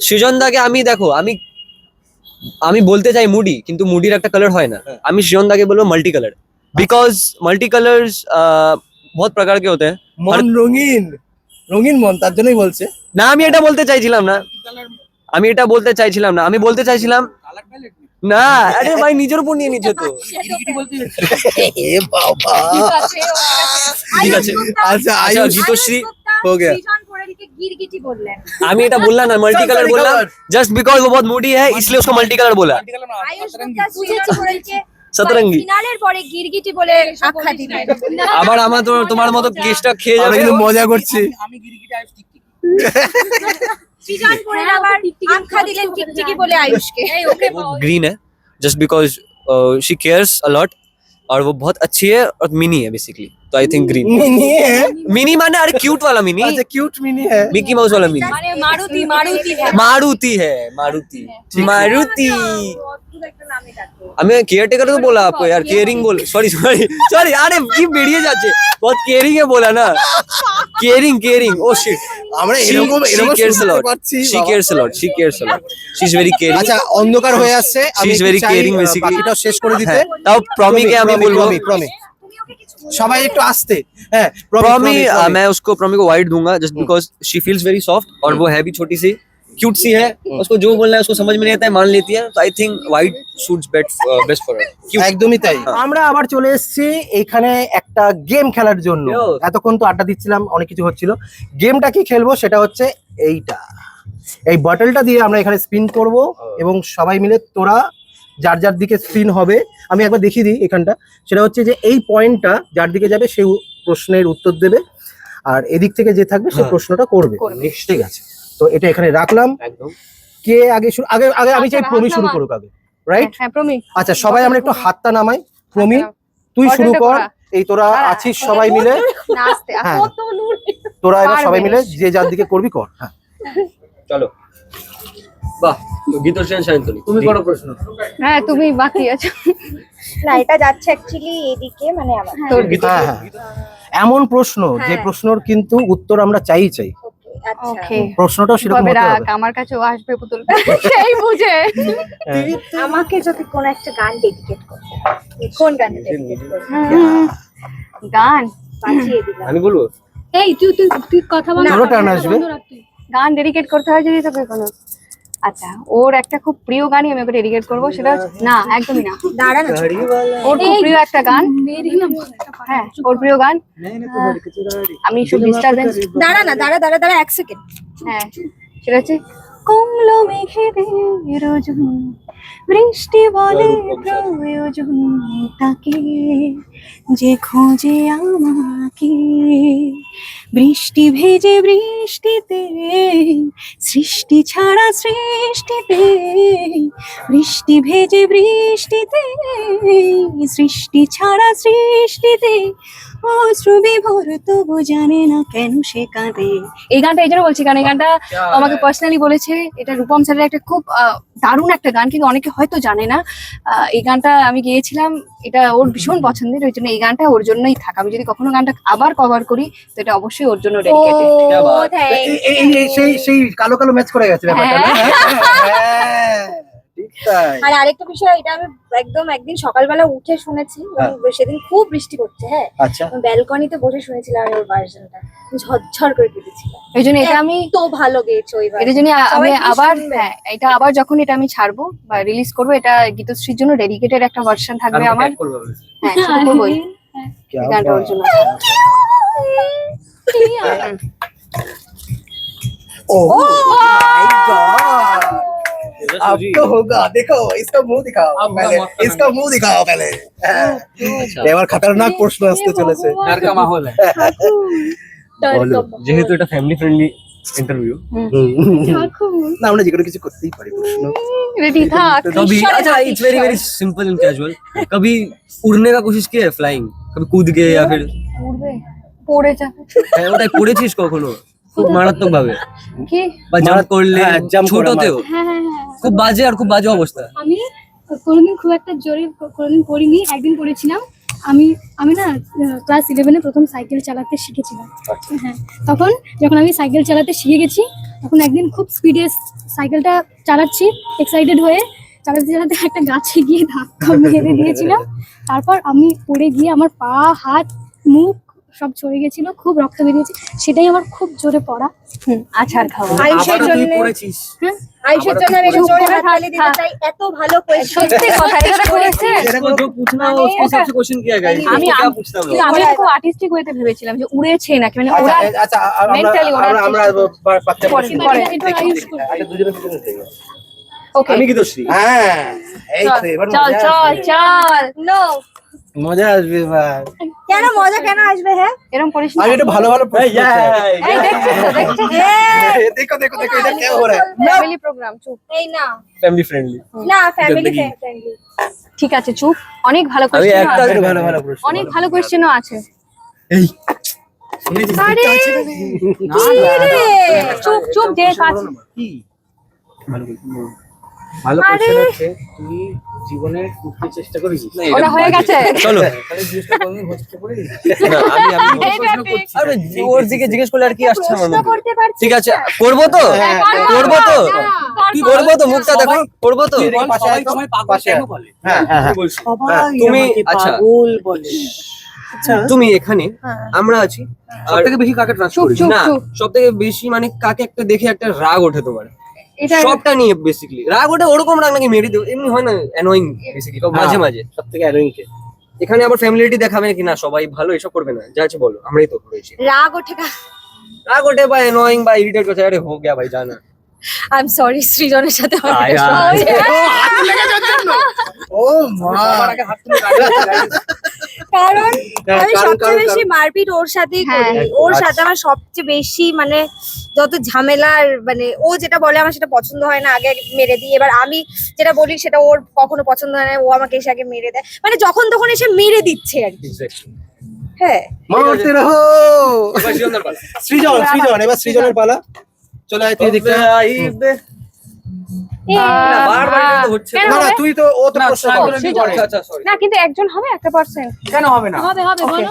সৃজন দাকে আমি দেখো, আমি বলতে চাই মুডি, কিন্তু মুডির একটা কালার হয় না। আমি সৃজন দাকে বলবো multi colour, because multi colours बहुत प्रकार के होते हैं। মন রঙিন, রঙিন মন, তার জন্যই বলছে। না আমি এটা বলতে চাইছিলাম না, আমি এটা বলতে চাইছিলাম না, আমি বলতে চাইছিলাম না। আরে ভাই নিজের উপর নিয়ে নিচ্ছে তো। এ বাবা, ঠিক আছে, আচ্ছা আচ্ছা আয়ুষ জিতশ্রী हो गया। সৃজন করে দিকে গিরগিটি বললেন। আমি এটা বললাম না, মাল্টি কালার Sorry, বললাম color। जस्ट बिकॉज वो बहुत मूडी है इसलिए उसको मल्टी कलर बोला। আয়ুষ গুপ্তা সৃজন করে দিকে সতরঙ্গি। ফিনালের পরে গিরগিটি বলে আখ্যা দিলেন। আবার আমার তোমার মতো কেসটা খেয়ে আমরা যাবে। কিন্তু মজা করছি। আমি গিরগিটি আইস টিকটিকি। সৃজন করে আবার আখ্যা দিলেন টিকটিকি বলে আয়ুষকে। वो ग्रीन है just because she cares a lot और वो बहुत अच्छी है और मिनी है बेसिकली, तो आई थिंक ग्रीन। মিনি है, मिनी माने अरे क्यूट वाला मिनी, अच्छा क्यूट मिनी है। मिकी माउस वाला मिनी। মানে মারুতি মারুতি मारुति है, मारुति मारुति। অদ্ভুত একটা নামে ডাকে। আমি केयरटेकर तो बोला आपको यार, केयरिंग बोल, सॉरी सॉरी सॉरी, अरे কি বেরিয়ে যাচ্ছে, बहुत केयरिंग है बोला ना, केयरिंग केयरिंग। ओ शिट, আমরা এরকম এরকম cares a শুনতে lot, পাচ্ছি। she cares a lot, she cares a lot, she is very caring। আচ্ছা অন্ধকার হয়ে আসছে, আমি is একটু very চাই, caring basically। বাকিটাও শেষ করে দিতে। হ্যাঁ, তাও প্রমিকে আমি বলবো, প্রমি সবাই একটু আসতে। হ্যাঁ प्रॉमी मैं उसको प्रॉमी को वाइट दूंगा just because she feels very soft और वो है भी छोटी सी क्यूट सी है, उसको जो बोलना है उसको समझ में नहीं आता है, मान लेती है, तो I think white suits best for her. একদমই তাই। আমরা আবার চলে এসেছি এখানে একটা গেম খেলার জন্য। Yo. এতক্ষণ তো আড্ডা দিচ্ছিলাম, অনেক কিছু হচ্ছিল। গেমটা কি খেলবো সেটা হচ্ছে এইটা, এই বটলটা দিয়ে আমরা এখানে স্পিন করব এবং সবাই মিলে তোরা যার যার দিকে স্পিন হবে। আমি একবার দেখিয়ে দিই এখানটা, সেটা হচ্ছে যে এই পয়েন্টটা যার দিকে যাবে সেই প্রশ্নের উত্তর দেবে, আর এদিক থেকে যে থাকবে সেই প্রশ্নটা করবে। ঠিক আছে, তো এটা এখানে রাখলাম। একদম। কে আগে শুরু? আগে আগে আমি চাই প্রমি শুরু করুক আগে, রাইট? হ্যাঁ প্রমি। আচ্ছা সবাই আমরা একটু হাতটা নামাই। প্রমি তুই শুরু কর, এই তোরা আছিস সবাই মিলে। নাচতে হ্যাঁ কত নূর। তোরা এবার সবাই মিলে যে যার দিকে করবি কর। হ্যাঁ চলো, বাহ, তো গীতশ্রেণ শান্তনী তুমি করো প্রশ্ন। হ্যাঁ তুমি বাকি আছো। না এটা যাচ্ছে অ্যাকচুয়ালি এদিকে মানে আমার। হ্যাঁ হ্যাঁ, এমন প্রশ্ন যে প্রশ্নর কিন্তু উত্তর আমরা চাই। আচ্ছা ওকে। প্রশ্নটাও সেরকম হতে হবে। আমার কাছেও আসবে পুতুল সেই বুঝে। আমাকে যদি কোন একটা গান ডেডিকেট করতে হয়, কোন গানটা ডেডিকেট করবে? গান বাজিয়ে দিলাম। আমি বলবো এই তুই কথা বল। তোরও টার্ন আসবে। গান ডেডিকেট করতে হয় যদি তোকে কোনো, আচ্ছা ওর একটা খুব প্রিয় গানই আমি ওকে ডেডিকেট করবো, সেটা না একদমই না, দাঁড়া না ওর খুব প্রিয় একটা গান। হ্যাঁ ওর প্রিয় গান। আমি সব ডিস্টারবেন্স। দাঁড়া না দাঁড়া দাঁড়া দাঁড়া এক সেকেন্ড। হ্যাঁ সেটা হচ্ছে কমলো মেঘেদের রোজন বৃষ্টি বলে প্রয়োজন তাকে যে খোঁজে আমাকে বৃষ্টি ভেজে বৃষ্টিতে সৃষ্টি ছাড়া সৃষ্টিতে বৃষ্টি ভেজে বৃষ্টিতে সৃষ্টি ছাড়া সৃষ্টিতে অশ্রু বিভোর তবু জানে না কেন সে কাঁদে। এই গানটা এই জন্য বলছি কারণ এই গানটা আমাকে পার্সোনালি বলেছে, এটা রূপম স্যারের একটা খুব দারুণ একটা গান, কিন্তু অনেকে হয়তো জানে না। এই গানটা আমি গেয়েছিলাম, এটা ওর ভীষণ পছন্দের, ওই জন্য এই গানটা ওর জন্যই থাক। আমি যদি কখনো গানটা আবার কভার করি তো এটা অবশ্যই ওর জন্য ডেডিকেটেড। সেই সেই কালো কালো ম্যাচ করে গেছে ব্যাপারটা না? হ্যাঁ, ঠিক তাই। আর আরেকটা বিষয়, এটা আমি একদম একদিন সকালবেলা উঠে শুনেছি, সেদিন খুব বৃষ্টি করছে। হ্যাঁ আচ্ছা ব্যালকনিতে বসে শুনেছিলাম আমি ওর ভার্সনটা, ঝরঝর করে কেটেছিলাম। এই জন্য এটা আমি তো ভালো গেয়েছো ওই এটার জন্য আমি সবাই কি আবার শুনবে? হ্যাঁ এটা আবার যখন এটা আমি ছাড়বো বা রিলিজ করবো, এটা গীতশ্রীর জন্য ডেডিকেটেড একটা ভার্সন থাকবে আমার। হ্যাঁ সেটা করবোই, क्या এই গানটা ওর জন্য। Oh my God! आपको होगा देखो इसका मुंह दिखाओ पहले इसका मुंह दिखाओ पहले এবার খতরনাক প্রশ্ন আসতে চলেছে डर का माहौल है বলো, যেহেতু এটা ফ্যামিলি ফ্রেন্ডলি इंटरव्यू না আমরা যে কোনো কিছু করতেই পারি প্রশ্ন রেডি থাক कभी अच्छा it's very very simple and casual कभी उड़ने का कोशिश किया है फ्लाइंग कभी कूद के या फिर উড়বে পড়ে যাবে হ্যাঁ ওটাই পড়েছিস কখনো খুব মারাত্মক ভাবে কি বা জাম্প করলে হ্যাঁ, jump করা ছোটতেও হ্যাঁ হ্যাঁ হ্যাঁ খুব বাজে আর খুব বাজে অবস্থা আমি কোনোদিন খুব একটা জোরে কোনোদিন পড়িনি, একদিন পড়েছিলাম। আমি না ক্লাস 11-এ প্রথম সাইকেল চালাতে শিখেছিলাম। হ্যাঁ, তখন যখন আমি সাইকেল চালাতে শিখে গেছি, তখন একদিন খুব স্পিডে সাইকেলটা চালাচ্ছি, এক্সাইটেড হয়ে চালাতে চালাতে একটা গাছে গিয়ে ধাক্কা মেরে দিয়েছিলাম। তারপর আমি পড়ে গিয়ে আমার পা, হাত, মুখ সব ছড়ে গেছিল, খুব রক্ত বেরিয়েছে। সেটাই আমার খুব জোরে পড়া। আছাড় খাওয়া আবার আয়ুষের তুই জন্য পড়েছিস আয়ুষের জন্য আমি একটু জোরে হাত তালি দিতে চাই এত ভালো কোয়েশ্চেন সত্যি কথা এটা করেছে इसको जो पूछना हो उसके हिसाब से क्वेश्चन किया गया है আমি इसको क्या पूछता हूं আমি খুব আর্টিস্টিক ওয়েতে ভেবেছিলাম যে উড়েছে নাকি মানে আচ্ছা ওরা আচ্ছা mentally ওরা আমরা বাচ্চা পরে, পরে। আচ্ছা দুজনে দুজনে দেখো ওকে আমি কি দোষী হ্যাঁ এই তো এবার চল মজা চল আসবে। চল নো মজা আসবে ভাই কেন মজা কেন আসবে হ্যাঁ এরকম করিস না আমি একটু ভালো ভালো প্রশ্ন চাই। এই দেখছিস তো দেখছিস देखो देखो देखो इधर क्या हो रहा है ফ্যামিলি প্রোগ্রাম চুপ এই না फैमिली फ्रेंडली না ফ্যামিলি ফ্রেন্ডলি ঠিক আছে চুপ অনেক ভালো আমি কোশ্চেন একটা একটু ভালো ভালো প্রশ্ন অনেক ভালো কোশ্চেনও আছে এই আরে কি রে চুপ চুপ যে কাজ ভালো আরে। কোশ্চেন হচ্ছে তুই জীবনে উঠতে চেষ্টা করিস ওটা হয়ে গেছে চলো তাহলে জিজ্ঞেসটা কোনদিন হচ্ছে করিস না আমি এটা ঠিক। আরে ওর দিকে জিজ্ঞেস করলে আর কি আসছে আমার প্রশ্ন মধ্যে? করতে পারছিস ঠিক আছে করবো তো করবো তো কি করবো তো মুখটা দেখো করবো তো তুই পাশে সবাই আয় তো, তোমায় পাগল পাশে কেন আয়। বলে হ্যাঁ হ্যাঁ হ্যাঁ তুমি আচ্ছা তুমি এখানে আমরা আছি আর সবথেকে বেশি কাকে ট্রাস্ট চুপ করিস চুপ না চুপ সব থেকে বেশি মানে কাকে একটা দেখে একটা রাগ ওঠে তোমার এটা সবটা নিয়ে বেসিক্যালি রাগ ওঠে ওরকম রাগ নাকি মেরে দেবো এমনি হয় না অ্যানোয়িং বেসিক্যালি মাঝে মাঝে সবথেকে অ্যানোয়িং কে এখানে আবার ফ্যামিলিটি দেখাবে নাকি না সবাই ভালো এসব করবে না যা আছে বলো আমরাই তো করেছি রাগ ওঠে রাগ ওঠে বা অ্যানোয়িং বা ইরিটেট করছে আরে হো গয়া ভাই জানা আই এম সরি সৃজনের সাথে আমার আয় এটা আয়। ও মা সবার আগে হাত তুলে দাঁড়িয়ে কারণ হ্যাঁ, আমি কারণ- সবচেয়ে বেশি মারপিট ওর সাথেই করি ওর সাথে আমার সবচেয়ে বেশি মানে যত ঝামেলার মানে ও যেটা বলে আমার সেটা পছন্দ হয় না আগে মেরে দিই এবার আমি যেটা বলি সেটা ওর কখনো পছন্দ হয় না ও আমাকে এসে আগে মেরে দেয় মানে যখন তখন এসে মেরে দিচ্ছে আর কি হ্যাঁ মারতে রহো এবার সৃজনদার পালা। সৃজন সৃজন এবার সৃজনের পালা চলে আয় তুই দেখতে না, বারবার এটা তো হচ্ছে কেন না না হবে? তুই তো ও তো না, প্রশ্ন সাইকেল করছিস। করে। আচ্ছা আচ্ছা সরি না কিন্তু একজন হবে একটা পার্সেন্ট কেন হবে না হবে হবে বলো।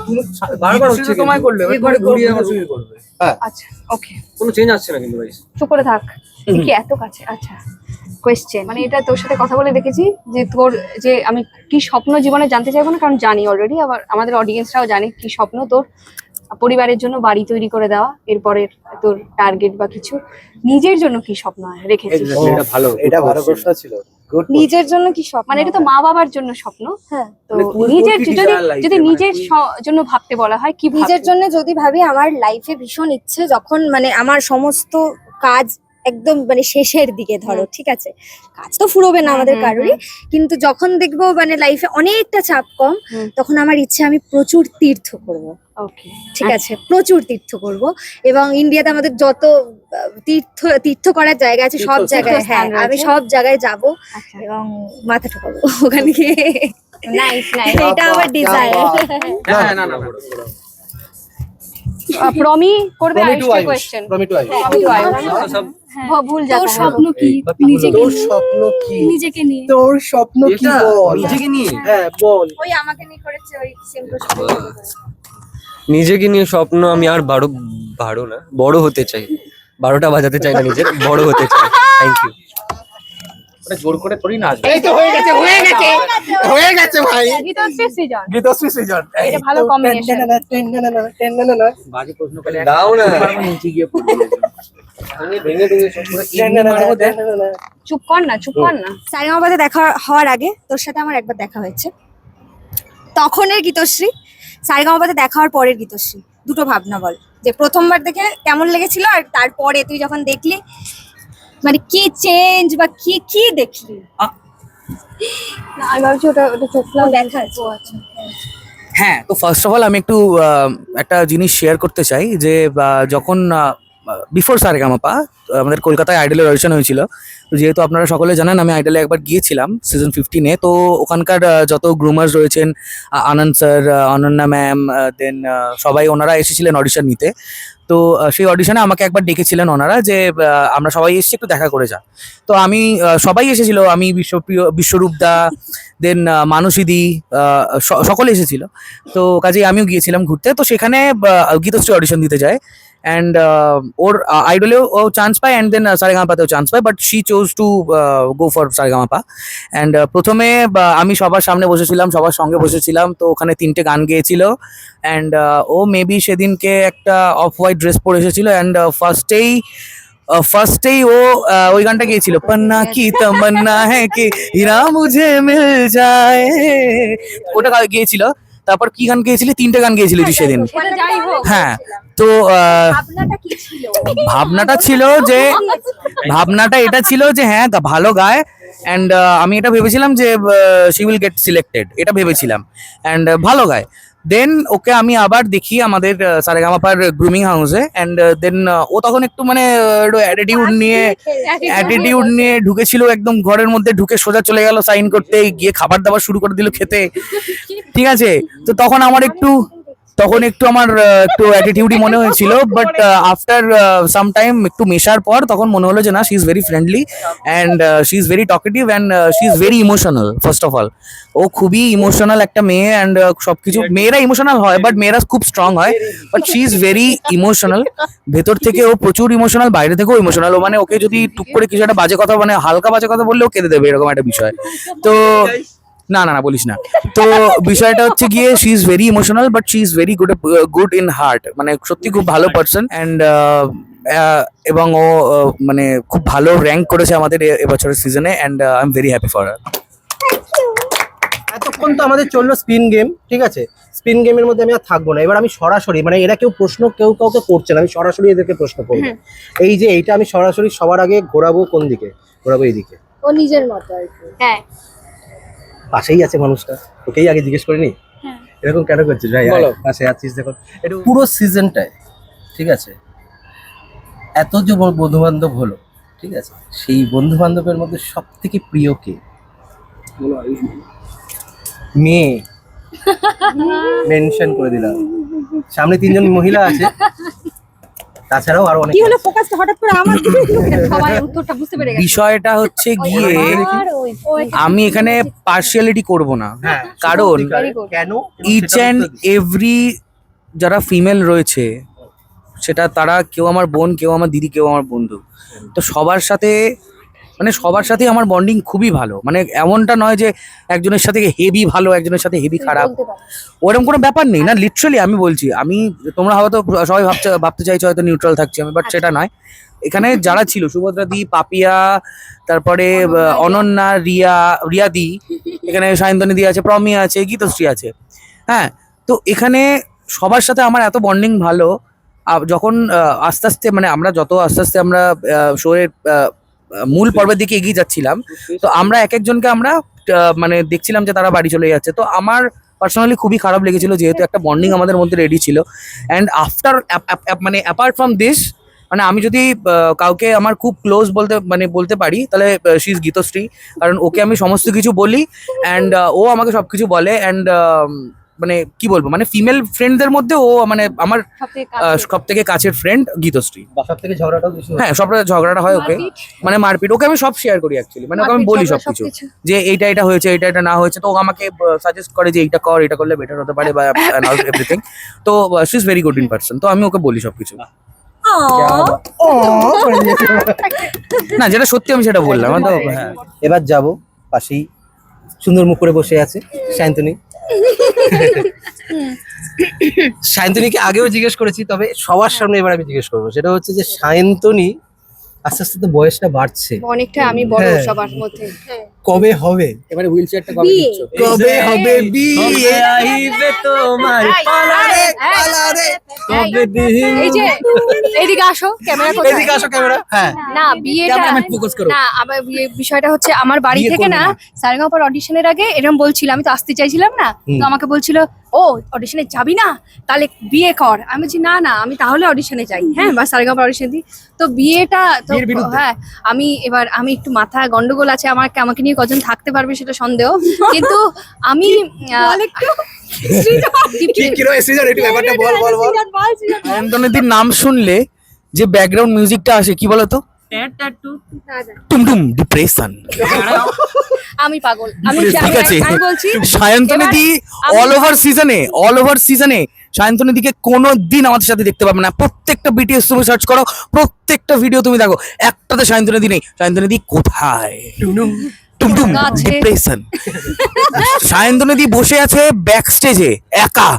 বারবার হচ্ছে সেটা তোমায় করলে একবারে ঘুরিয়ে আমার শুরু করবে আচ্ছা ওকে কোনো চেঞ্জ আসছে না কিন্তু ভাই চুপ করে থাক কি এত কাছে আচ্ছা কোয়েশ্চেন মানে এটা তোর সাথে কথা বলে দেখেছি যে তোর যে আমি কি স্বপ্ন জীবনে জানতে চাইবো না কারণ জানি অলরেডি আবার আমাদের অডিয়েন্সরাও জানে কি স্বপ্ন তোর পরিবারের জন্য বাড়ি তৈরি করে দেওয়া এরপরে তোর টার্গেট বা কিছু নিজের জন্য কি স্বপ্ন রেখেছিস Exactly, এটা ভালো প্রশ্ন ছিল গুড নিজের জন্য কি স্বপ্ন মানে এটা তো মা বাবার জন্য স্বপ্ন হ্যাঁ তো মানে তোর নিজের কি যদি desire life যদি এ মানে নিজের জন্য ভাবতে বলা হয় কি নিজের জন্য যদি ভাবি আমার লাইফে ভীষণ ইচ্ছে যখন মানে আমার সমস্ত কাজ একদম মানে শেষের দিকে ধরো ঠিক আছে কাজ তো ফুরোবে না আমাদের কারোরই কিন্তু যখন দেখবো মানে লাইফে অনেকটা চাপ কম হুম। তখন আমার ইচ্ছে আমি প্রচুর তীর্থ করব ওকে ঠিক আছে প্রচুর তীর্থ করব এবং ইন্ডিয়াতে আমাদের যত তীর্থ করার জায়গা আছে সব জায়গায় হ্যাঁ তীর্থস্থান আমি রয়েছে। সব জায়গায় যাব আচ্ছা এবং মাথা ঠোকাবো ওখানে গিয়ে নাইস নাইস এটা আমার ডিজায়ার হ্যাঁ না না প্রমি করবে প্রমি টু আইস Ayush question Promi to Ayush Promi to Ayush সব ভুল তোর যাতা স্বপ্ন কি নিজেকে তোর নিয়ে? স্বপ্ন কি নিজেকে নিয়ে তোর স্বপ্ন কি এটা বল নিজেকে নিয়ে হ্যাঁ বল ওই আমাকে নিয়ে করেছে ওই সেম প্রশ্ন নিজেকে নিয়ে স্বপ্ন আমি আর বারো না বড় হতে চাই 12টা বাজাতে চাই না নিজের বড় হতে চাই থ্যাংক ইউ ওটা জোর করে তোরই না আসবে এই তো হয়ে গেছে ভাই গীতশ্রী সৃজন গীতশ্রী সৃজন এটা ভালো combination। বাজে প্রশ্ন করলে দাও না। নিচে গিয়ে পড়বে আমি ভেঙে ভেঙে সব পুরো চুপ কর না চুপ কর না সারেগামাপাতে দেখা হওয়ার আগে তোর সাথে আমার একবার দেখা হয়েছে তখনের গীতশ্রী সারেগামাপাতে দেখা হওয়ার পরের গীতশ্রী দুটো ভাবনা বল যে প্রথমবার দেখে কেমন লেগেছিল আর তারপরে তুই যখন দেখলি মানে কি চেঞ্জ বা কি কি দেখলি? না, আমি ভাবছি ওটা ওটা চোখ ব্যথা আছে। ও আচ্ছা। হ্যাঁ, তো ফার্স্ট অফ অল আমি একটু একটা জিনিস শেয়ার করতে চাই যে যখন বিফোর সারেগামাপা আমাদের কলকাতায় আইডলের অডিশন হয়েছিল, তো যেহেতু আপনারা সকলে জানেন আমি আইডলে একবার গিয়েছিলাম সিজন 15-এ, তো ওখানকার যত গ্রুমার্স রয়েছেন, আনন্দ স্যার, অনন্যা ম্যাম, দেন সবাই ওনারা এসেছিলেন অডিশন নিতে। তো সেই অডিশনে আমাকে একবার ডেকেছিলেন ওনারা যে আমরা সবাই এসেছি, একটু দেখা করে যা। তো আমি সবাই এসেছিল, আমি বিশ্বরূপ দা, দেন মানসীদি, সকলে এসেছিল। তো কাজেই আমিও গিয়েছিলাম ঘুরতে। তো সেখানে গীতশ্রী অডিশন দিতে যায়, অ্যান্ড ওর আইডলেও ও চান্স পায়, অ্যান্ড দেন সারেগামাপাতেও চান্স পায়, but she chose to go for Saregamapa. And প্রথমে আমি সবার সামনে বসেছিলাম, সবার সঙ্গে বসেছিলাম, তো ওখানে 3টে গান গেয়েছিল। অ্যান্ড ও মেবি সেদিনকে একটা অফ হোয়াইট ড্রেস পরে এসেছিল, অ্যান্ড ফার্স্টেই ও ওই গানটা গেয়েছিল, পন্না কি তমন্না হ্যাঁ কি হীরা মুঝে মিল যায়, ওটা গিয়েছিল। তারপর কি গান গেয়েছিলি? 3টে গান গেয়েছিলি তুই সেদিন। সেটা যাই হোক। হ্যাঁ, তো ভাবনাটা কি ছিল? ভাবনাটা এটা ছিল যে হ্যাঁ ভালো গায়, অ্যান্ড আমি এটা ভেবেছিলাম যে শি উইল গেট সিলেক্টেড, এটা ভেবেছিলাম, অ্যান্ড ভালো গায়। দেন ওকে আমি আবার দেখি আমাদের সারেগামাপার গ্রুমিং হাউসে, অ্যান্ড দেন ও তখন একটু মানে একটু অ্যাটিটিউড নিয়ে ঢুকেছিল, একদম ঘরের মধ্যে ঢুকে সোজা চলে গেল সাইন করতে, গিয়ে খাবার দাবার শুরু করে দিল খেতে, ঠিক আছে। তো তখন একটু আমার একটু অ্যাটিটিউডই মনে হয়েছিল, বাট আফটার সাম টাইম একটু মেশার পর তখন মনে হলো যে না, she is very friendly, and she is very talkative, and she is very emotional. First of all ও খুবই ইমোশনাল একটা মেয়ে, অ্যান্ড সবকিছু, মেয়েরা ইমোশনাল হয় বাট মেয়েরা খুব স্ট্রং হয়, but she is very emotional. ভেতর থেকে ও প্রচুর ইমোশনাল, বাইরে থেকেও ইমোশনাল। ও মানে ওকে যদি টুক করে কিছু একটা বাজে কথা, মানে হালকা বাজে কথা বললেও কেঁদে দেবে, এরকম একটা বিষয়। তো না না না বলিস না। তো বিষয়টা হচ্ছে গিয়ে she is very emotional, but she is very good in heart, মানে সত্যি খুব ভালো পার্সন। অ্যান্ড এবং ও মানে খুব ভালো র্যাঙ্ক করেছে আমাদের এবছরের সিজনে, and I am very happy for her. এতক্ষণ তো আমাদের চললো স্পিন গেম, ঠিক আছে। স্পিন গেমের মধ্যে আমি আর থাকবো না, এবার আমি সরাসরি, মানে এরা কেউ কাউকে করছে না, আমি সরাসরি এদেরকে প্রশ্ন করবো। এই যে এইটা আমি সরাসরি সবার আগে ঘোরাবো কোন দিকে? ঘোরাবো এইদিকে। ও নিজের মতো আর কি। হ্যাঁ। পাশেই আছে মানুষটা, ওকেই আগে জিজ্ঞেস করে নি। হ্যাঁ। এরকম কেন করছিস ভাই? বলো। পাশে আছিস দেখো, এটা পুরো সিজনটায়, ঠিক আছে, এত যে বন্ধু বান্ধব হলো, ঠিক আছে, সেই বন্ধু বান্ধবের মধ্যে সব থেকে প্রিয় কে? মেয়ে মেনশন করে দিলাম, সামনে 3জন মহিলা আছে, তাছাড়াও আরো অনেক। কি হলো, ফোকাস হঠাৎ করে আমার দিকে সবাই উত্তরটা বুঝতে পেরে গেছে। বিষয়টা হচ্ছে গিয়ে আর ওই আমি এখানে পার্সিয়ালিটি করব না, হ্যাঁ, কারণ কেন ইচ অ্যান্ড এভরি যারা ফিমেল রয়েছে, সেটা তারা কেউ আমার বোন, কেউ আমার দিদি, কেউ আমার বন্ধু। তো সবার সাথে আমার বন্ডিং খুবই ভালো, মানে এমনটা নয় যে একজনের সাথে হেভি ভালো, একজনের সাথে হেভি খারাপ, বলতে পারো। ওরকম কোনো ব্যাপার নেই না। লিটারালি আমি বলছি, তোমরা হয়তো সবাই ভাবতে চাইছো হয়তো নিউট্রাল থাকছি আমি, বাট সেটা নয়। এখানে যারা ছিল, সুভদ্রা দি, পাপিয়া, তারপরে অনন্যা, রিয়াদি, এখানে সায়ন্তনী দি আছে, প্রমি আছে, গীতশ্রী আছে, হ্যাঁ। তো এখানে সবার সাথে আমার এত বন্ডিং ভালো। যখন আস্তে আস্তে মানে আমরা আস্তে আস্তে আমরা শোয়ের মূল পর্বের দিকে এগিয়ে যাচ্ছিলাম, তো আমরা এক একজনকে আমরা মানে দেখছিলাম যে তারা বাড়ি চলে যাচ্ছে। তো আমার পার্সোনালি খুবই খারাপ লেগেছিল, যেহেতু একটা বন্ডিং আমাদের মধ্যে রেডি ছিল। অ্যান্ড আফটার মানে অ্যাপার্ট ফ্রম দিস, মানে আমি যদি কাউকে আমার খুব ক্লোজ বলতে পারি, তাহলে শি ইজ গীতশ্রী, কারণ ওকে আমি সমস্ত কিছু বলি, অ্যান্ড ও আমাকে সবকিছু বলে। অ্যান্ড মানে কি বলবো, মানে ফিমেল ফ্রেন্ডদের মধ্যে ও মানে আমার সব থেকে কাছের ফ্রেন্ড গীতশ্রী। বাসার থেকে ঝগড়াটাও বেশি হয়। হ্যাঁ, সব ঝগড়াটা হয় ওকে, মানে মারপিট। ওকে আমি সব শেয়ার করি অ্যাকচুয়ালি, মানে ওকে আমি বলি সবকিছু, যে এটা হয়েছে, এটা না হয়েছে, তো ও আমাকে সাজেস্ট করে যে এইটা কর, এটা করলে বেটার হতে পারে, বা এভরিথিং। তো she is very good in person, তো আমি ওকে বলি সবকিছু। না, যেটা সত্যি আমি সেটা বললাম। তো হ্যাঁ, এবার যাব পাশেই সুন্দর মুখ করে বসে আছে সায়ন্তনী। সায়ন্তনীকে আগেও জিজ্ঞেস করেছি, তবে সবার সামনে এবার আমি জিজ্ঞেস করবো। সেটা হচ্ছে যে সায়ন্তনী আস্তে আস্তে তো বয়সটা বাড়ছে, অনেকটা আমি বড় হ্যাঁ। সবার মধ্যে। কবে হবে? এবারে হুইল চেয়ারটা কবে বিয়ে। দিচ্ছ? কবে হবে বিয়ে? আইবে তোমার পালারে পালারে কবে দিন এই যে এদিকে আসো, ক্যামেরা এদিকে আসো ক্যামেরা। হ্যাঁ না বিয়েটা ক্যামেরাম্যান ফোকাস করো। না, আবার বিষয়টা হচ্ছে আমার বাড়ি বিয়ে থেকে করবে না না। সারেগামাপার অডিশনের আগে এরকম বলছিল, আমি তো আসতে চাইছিলাম না, তো আমাকে বলছিল ও অডিশনে যাবি না তাহলে বিয়ে কর। আমি বলছি না না আমি তাহলে অডিশনে যাই, হ্যাঁ বা সারেগামাপার অডিশন দিই। তো বিয়েটা তো বিয়ের বিরুদ্ধে? হ্যাঁ আমি একটু মাথায় গন্ডগোল আছে, আমাকে নিয়ে কজন থাকতে পারবে সেটা সন্দেহ, কিন্তু আমি কি রো সৃজন একটু ব্যাপারটা বল বল বল। সায়ন্তনীদির নাম শুনলে যে ব্যাকগ্রাউন্ড মিউজিকটা আসে কি বলতো? টুমটুম ডিপ্রেশন। আমি পাগল, আমি ঠিক আছে, আমি বলছি সায়ন্তনীদি এবার অল ওভার সিজনে সায়ন্তনীদিকে কোনোদিন আমাদের সাথে দেখতে পাবে না। প্রত্যেকটা বিটিএস তুমি সার্চ করো, প্রত্যেকটা ভিডিও তুমি দেখো, একটাতে সায়ন্তনীদি নেই। সায়ন্তনীদি কোথায়? টুমটুম গাছে। ডিপ্রেশন। সায়ন্তনীদি বসে আছে ব্যাক স্টেজে একা,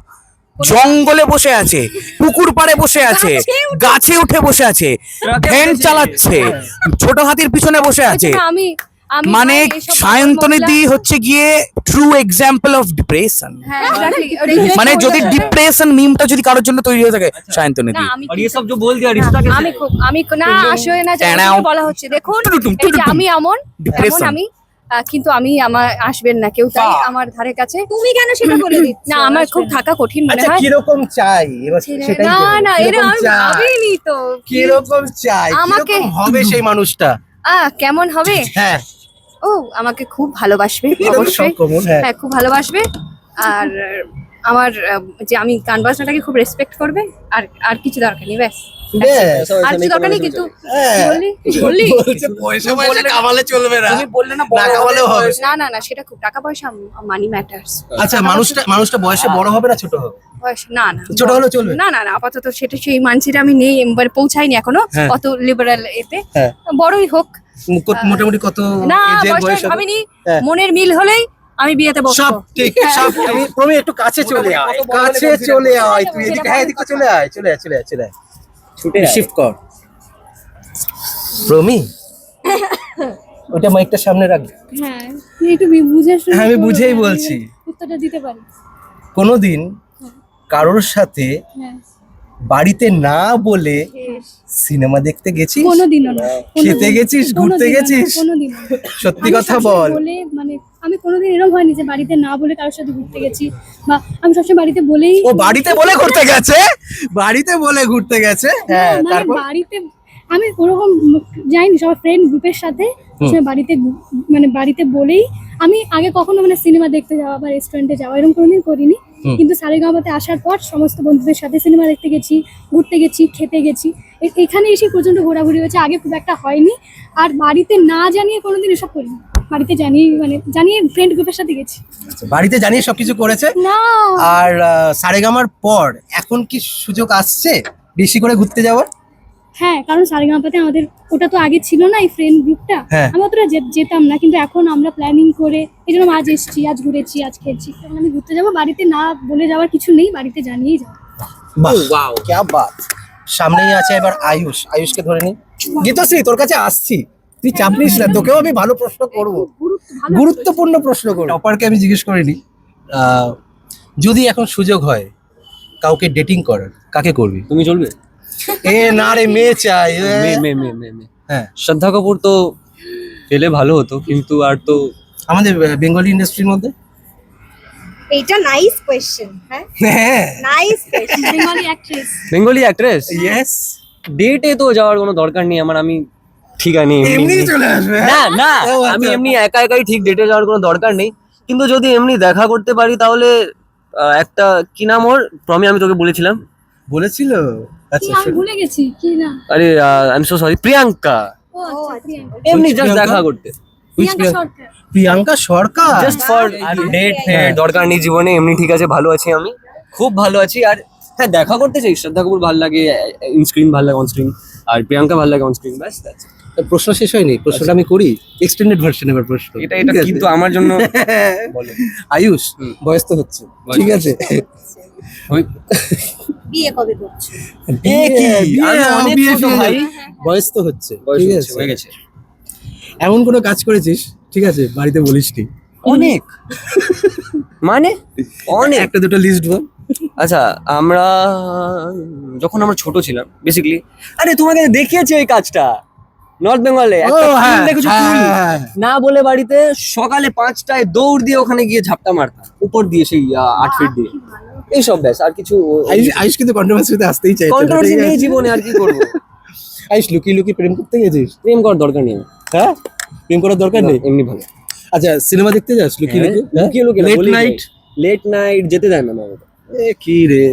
জঙ্গলে বসে আছে, পুকুর পাড়ে বসে আছে, গাছে উঠে বসে আছে, ভ্যান চালাচ্ছে, ছোট হাতির পিছনে বসে আছে। আমি মানে ভাই এইসব সায়ন্তনীদি হচ্ছে গিয়ে ট্রু এক্সাম্পল অফ ডিপ্রেশন। হ্যাঁ exactly, মানে যদি ডিপ্রেশন মিমটা যদি কারোর জন্য তৈরি হয়ে থাকে না সায়ন্তনীদি। আমি और ये सब जो बोल दिया रिश्ता कैसे আমি না আসলে না ট্যানাও। যেটা বলা হচ্ছে দেখুন টুটুটুম, এই যে টুটুটুম। আমি এমন Depression। আমি কিন্তু আমি আমার আসবেন না কেউ তাই আমার ধারে কাছে। তুমি কেন সেটা বলে দিচ্ছ? না আমার খুব থাকা কঠিন মনে আচ্ছা হয়। কিরকম চাই এবার সেটাই না বলো। না এরা কিরকম আমি চাই? ভাবিনি তো কিরকম চাই, আমাকে- কিরকম হবে সেই মানুষটা? কেমন হবে? হ্যাঁ ও আমাকে খুব ভালোবাসবে এটা তো অবশ্যই, সব কমন। হ্যাঁ হ্যাঁ খুব ভালোবাসবে, আর আমার যে আমি গান বাজনাটাকে খুব রেসপেক্ট করবে, আর কিছু দরকার নেই ব্যাস, ব্যাস। আর কিছু দরকার নেই। কিন্তু হ্যাঁ। কি বললি বলছে পয়সা পয়সা কামালে চলবে না, তুমি বললে না না কামালেও হবে। না না না সেটা খুব টাকা পয়সা মানি ম্যাটার্স। আচ্ছা মানুষটা বয়সে বড় হবে না ছোট হবে? বয়স না না ছোট হলেও চলবে? না না না আপাতত সেটা সেই মানসিটা আমি নেই, এবার পৌঁছাইনি এখনো হ্যাঁ। অত লিবারাল এতে। হ্যাঁ। বড়ই হোক মোটামুটি কত না, এজের বয়স বয়সটা হবে? ভাবিনি, হ্যাঁ। মনের মিল হলেই আমি বিয়েতে সব বসবো। ঠিক সব ঠিক। প্রমি একটু কাছে চলে আয়, কাছে চলে আয়, তুই এদিকে, হ্যাঁ এদিকে চলে আয়, চলে আয় চলে আয় চলে আয়, छूटे শিফট কর। প্রমি ওটা মাইকটা সামনে রাখ। হ্যাঁ তুমি একটু বুঝে শুনে হ্যাঁ, আমি বলো, বুঝেই আমি বলছি। উত্তরটা দিতে পারি। কোনোদিন কারোর সাথে হ্যাঁ বাড়িতে না বলে সিনেমা দেখতে গেছিস? কোনোদিনও না। খেতে গেছিস, ঘুরতে গেছিস? কোনোদিনও না। সত্যি আমি কথা সবসময় বল। বলে মানে আমি কোনোদিন এরকম হয়নি যে বাড়িতে না বলে কারোর সাথে ঘুরতে গেছি, বা আমি সবসময় বাড়িতে বলেই ও বাড়িতে বলে ঘুরতে গেছে, বাড়িতে বলে ঘুরতে গেছে। হ্যাঁ মানে তারপর বাড়িতে আমি ওরকম যাইনি, সবার ফ্রেন্ড গ্রুপের সাথে সবসময় বাড়িতে মানে বাড়িতে বলেই। আমি আগে কখনো মানে সিনেমা দেখতে যাওয়া বা রেস্টুরেন্টে যাওয়া এরকম কোনোদিন করিনি, কিন্তু সারেগামাতে আসার পর সমস্ত বন্ধুদের সাথে সিনেমা দেখতে গেছি, ঘুরতে গেছি, খেতে গেছি। এখানে এসে প্রচন্ড ঘোরাঘুরি হয়েছে, আগে খুব একটা হয়নি। আর বাড়িতে না জানিয়ে কোনোদিন এসব করিনি, বাড়িতে জানিয়ে ফ্রেন্ড গ্রুপের সাথে গেছি। বাড়িতে জানিয়ে সবকিছু করেছে। না আর সারেগামার পর এখন কি সুযোগ আসছে বেশি করে ঘুরতে যাওয়ার? হ্যাঁ, কারণ সারেগামাপাতে আমাদের ওটা তো আগে ছিল না, এই ফ্রেন্ড গ্রুপটা। হ্যাঁ। আমি অতটা যেতাম না, কিন্তু এখন আমরা প্ল্যানিং করে এই জন্য আজ এসেছি, আজ ঘুরেছি, আজ খেয়েছি। তখন আমি ঘুরতে যাবো, বাড়িতে না বলে যাওয়ার কিছু নেই, বাড়িতে জানিয়েই যাবো। ওয়াও কি বাত। সামনেই আছে এবার আয়ুষকে ধরে নি। গীতশ্রী তোর কাছে আসছি, তুই চাপ নিস না, তোকেও আমি ভালো প্রশ্ন করব, গুরুত্বপূর্ণ প্রশ্ন করব। টপারকে আমি জিজ্ঞেস করিনি, যদি এখন সুযোগ হয় কাউকে ডেটিং করার, কাকে করবি? তুমি চলবে এ না রে মেয়ে চাই এ। মে হ্যাঁ শ্রদ্ধা কাপুর তো পেলে ভালো হতো, কিন্তু আর তো আমাদের বেঙ্গলি ইন্ডাস্ট্রির মধ্যে। এইটা নাইস কোয়েশ্চেন। হ্যাঁ হ্যাঁ nice question. Bengali actress. Bengali actress yes, ডেটে তো যাওয়ার কোনো দরকার নেই আমার, আমি ঠিক আছে এমনি চলে আসবে। না না ও আচ্ছা। আমি এমনি একা একাই ঠিক ডেটে যাওয়ার কোনো দরকার নেই, কিন্তু যদি এমনি দেখা করতে পারি তাহলে একটা কি নাম ওর, প্রমি আমি তোকে বলেছিলাম, বলেছিল। কি আচ্ছা আমি ভুলে গেছি কি না। আরে I am so sorry, Priyanka. ও আচ্ছা, প্রিয়াঙ্কা। এমনি জাস্ট প্রিয়াঙ্কা? দেখা করতে, Priyanka Sarkar. Priyanka Sarkar. Just for date দরকার নেই জীবনে, এমনি ঠিক আছে, ভালো আছি আমি, খুব ভালো আছি। আর হ্যাঁ দেখা করতে চাই, শ্রদ্ধা কাপুর ভালো লাগে ইন স্ক্রিন, ভালো লাগে অন স্ক্রিন, আর প্রিয়াঙ্কা ভালো লাগে অন স্ক্রিন, ব্যাস that's it। প্রশ্ন শেষ হয়নি, প্রশ্নটা আমি করি, এক্সটেন্ডেড ভার্সন এবার প্রশ্ন। এটা ঠিক আছে? কিন্তু আমার জন্য বলো। আয়ুষ বয়স তো হচ্ছে, ঠিক আছে? বিয়ে কবে করছো? বিয়ে ভাই বয়স তো হচ্ছে, ঠিক আছে হয়ে গেছে এমন কোনো কাজ করেছিস ঠিক আছে বাড়িতে বলিসনি? অনেক মানে অনেক। একটা দুটো লিস্ট বল। আচ্ছা আমরা যখন আমরা ছোট ছিলাম বেসিক্যালি, আরে তোমাকে দেখিয়েছি ওই কাজটা নর্থ বেঙ্গলে একটা ও, হ্যাঁ, ফুল দেখেছো হ্যাঁ, ফুল? হ্যাঁ। না বলে বাড়িতে সকালে 5টায় দৌড় দিয়ে ওখানে গিয়ে ঝাপটা মারতাম উপর দিয়ে সেই 8 ফিট দিয়ে। এইসব ব্যাস, আর কিছু আয়ুষ কিন্তু কন্ট্রোভার্সিতে আসতেই চাইছে না, কন্ট্রোভার্সি ঠিক নেই আছে? জীবনে, আর কি করবো। আয়ুষ লুকিয়ে লুকিয়ে প্রেম করতে গেছিস? প্রেম করার দরকার নেই, হ্যাঁ প্রেম করার দরকার নেই। এমনি ভালো। আচ্ছা সিনেমা দেখতে যাস লুকিয়ে লুকিয়ে? Late night? লেট নাইট যেতে দেয় না মা বাবা। কি রে?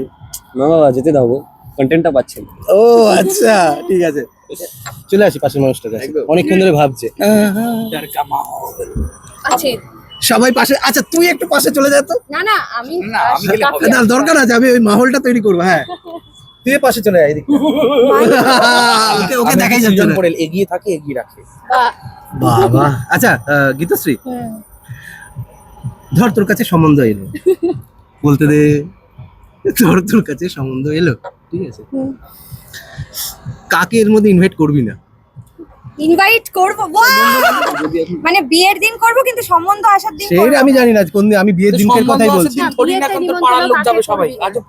মা বাবা যেতে দাও গো, কন্টেন্টটা পাচ্ছেন। ও আচ্ছা ঠিক আছে, চলে আসি পাশের মানুষটার কাছে, একদম। অনেকক্ষণ ধরে ভাবছে। আছে সবাই পাশে, আচ্ছা তুই একটু পাশে চলে যা তো। না না আমি না দরকার আছে, আমি ওই মাহলটা তৈরি করবো। হ্যাঁ তুই পাশে চলে আয় এদিকে। ওকে দেখাই যাচ্ছে না। এগিয়ে থাকে, এগিয়ে রাখে। বাবা আচ্ছা গীতশ্রী, ধর তোর কাছে সম্বন্ধ এলো, বলতে দে, তোর কাছে সম্বন্ধ এলো, ঠিক আছে, কাকে এর মধ্যে ইনভাইট করবি না? ইনভাইট করব, মানে বিয়ের দিন করব কিন্তু সম্বন্ধ আসার দিন সেইটা আমি জানি না কোন দিন, আমি বিয়ের দিনকের কথাই বলছি।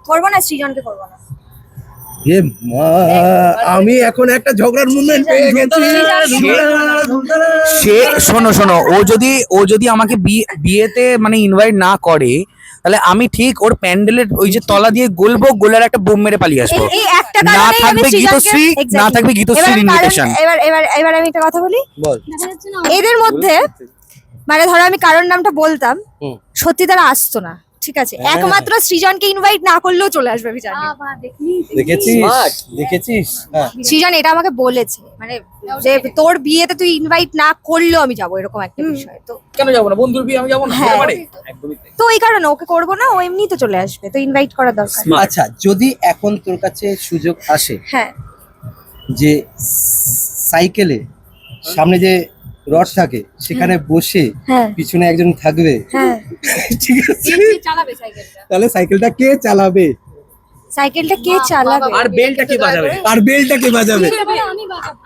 করবো না, সৃজনকে করবো না। এ মা, আমি এখন একটা ঝগড়ার মুভমেন্ট পেয়ে গেছি। সে শোনো ও যদি আমাকে বিয়েতে মানে ইনভাইট না করে, তাহলে আমি ঠিক ওর প্যান্ডেলের ওই যে তলা দিয়ে গলবো, গোলার একটা বোম মেরে পালিয়ে আসবো। এই একটা না কারণেই আমি থাকবে সৃজনকে গীতশ্রী, না Exactly. থাকবে গীতশ্রীর ইনভিটেশন। এবার আমি একটা কথা বলি, বল। এদের মধ্যে মানে ধরো আমি কারোর নামটা বলতাম, হুম। সত্যি তারা আসতো না, ঠিক আছে, হ্যাঁ। একমাত্র সৃজনকে ইনভাইট না করলেও চলে আসবে, আমি জানি। দেখেছিস Smart. দেখেছিস? হ্যাঁ সৃজন এটা আমাকে বলেছে, মানে যে তোর বিয়েতে তুই ইনভাইট না করলেও আমি যাবো, এরকম একটা বিষয়। তো কেন যাবো না? বন্ধুর বিয়ে আমি যাবো না? হ্যাঁ। হতে পারে? তো এই কারণে ওকে করবো না, ও এমনি তো চলে আসবে, তো ইনভাইট করা দরকার। আচ্ছা যদি এখন তোর কাছে সুযোগ আসে হ্যাঁ যে সাইকেলে সামনে যে রড থাকে সেখানে বসে হ্যাঁ পিছনে একজন থাকবে, হ্যাঁ, ঠিক আছে, চালাবে সাইকেলটা। তাহলে সাইকেলটা কে চালাবে? সাইকেলটা কে চালাবে? আর বেলটা কে বাজাবে? আর বেলটা কে বাজাবে? আমি বাজাবো।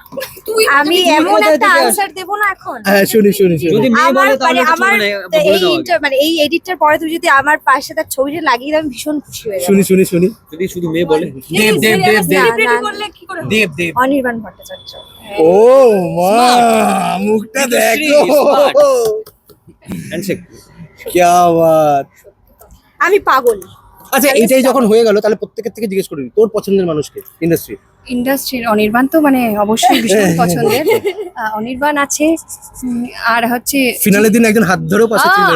আমি এমন একটা আনসার দেবো না এখন। হ্যাঁ শুনি যদি মেয়ে আমার বলে তাহলে মানে একটা আমার ছোট নেই, বলে এই দাও আগে। মানে এই এডিটটার পরে তুই যদি আমার পাশে তার ছবিটা লাগিয়ে দাও, আমি ভীষণ খুশি হয়ে যাবো। শুনি যদি শুধু মেয়ে বলে দেব দেব দেব দেব না, না, করলে কি করে? দেব দেব। অনির্বাণ ভট্টাচার্য। ও মা, মুখটা দেখো, হ্যান্ডশেক। क्या बात। আমি পাগল। আচ্ছা এইটাই যখন হয়ে গেল তাহলে প্রত্যেকের থেকে জিজ্ঞেস করবি তোর পছন্দের মানুষকে ইন্ডাস্ট্রি। ইন্ডাস্ট্রির অনির্বাণ তো মানে অবশ্যই ভীষণ পছন্দের। অনির্বাণ আছে, আর হচ্ছে ফিনালের দিন একজন হাত ধরেও পাশে ছিল।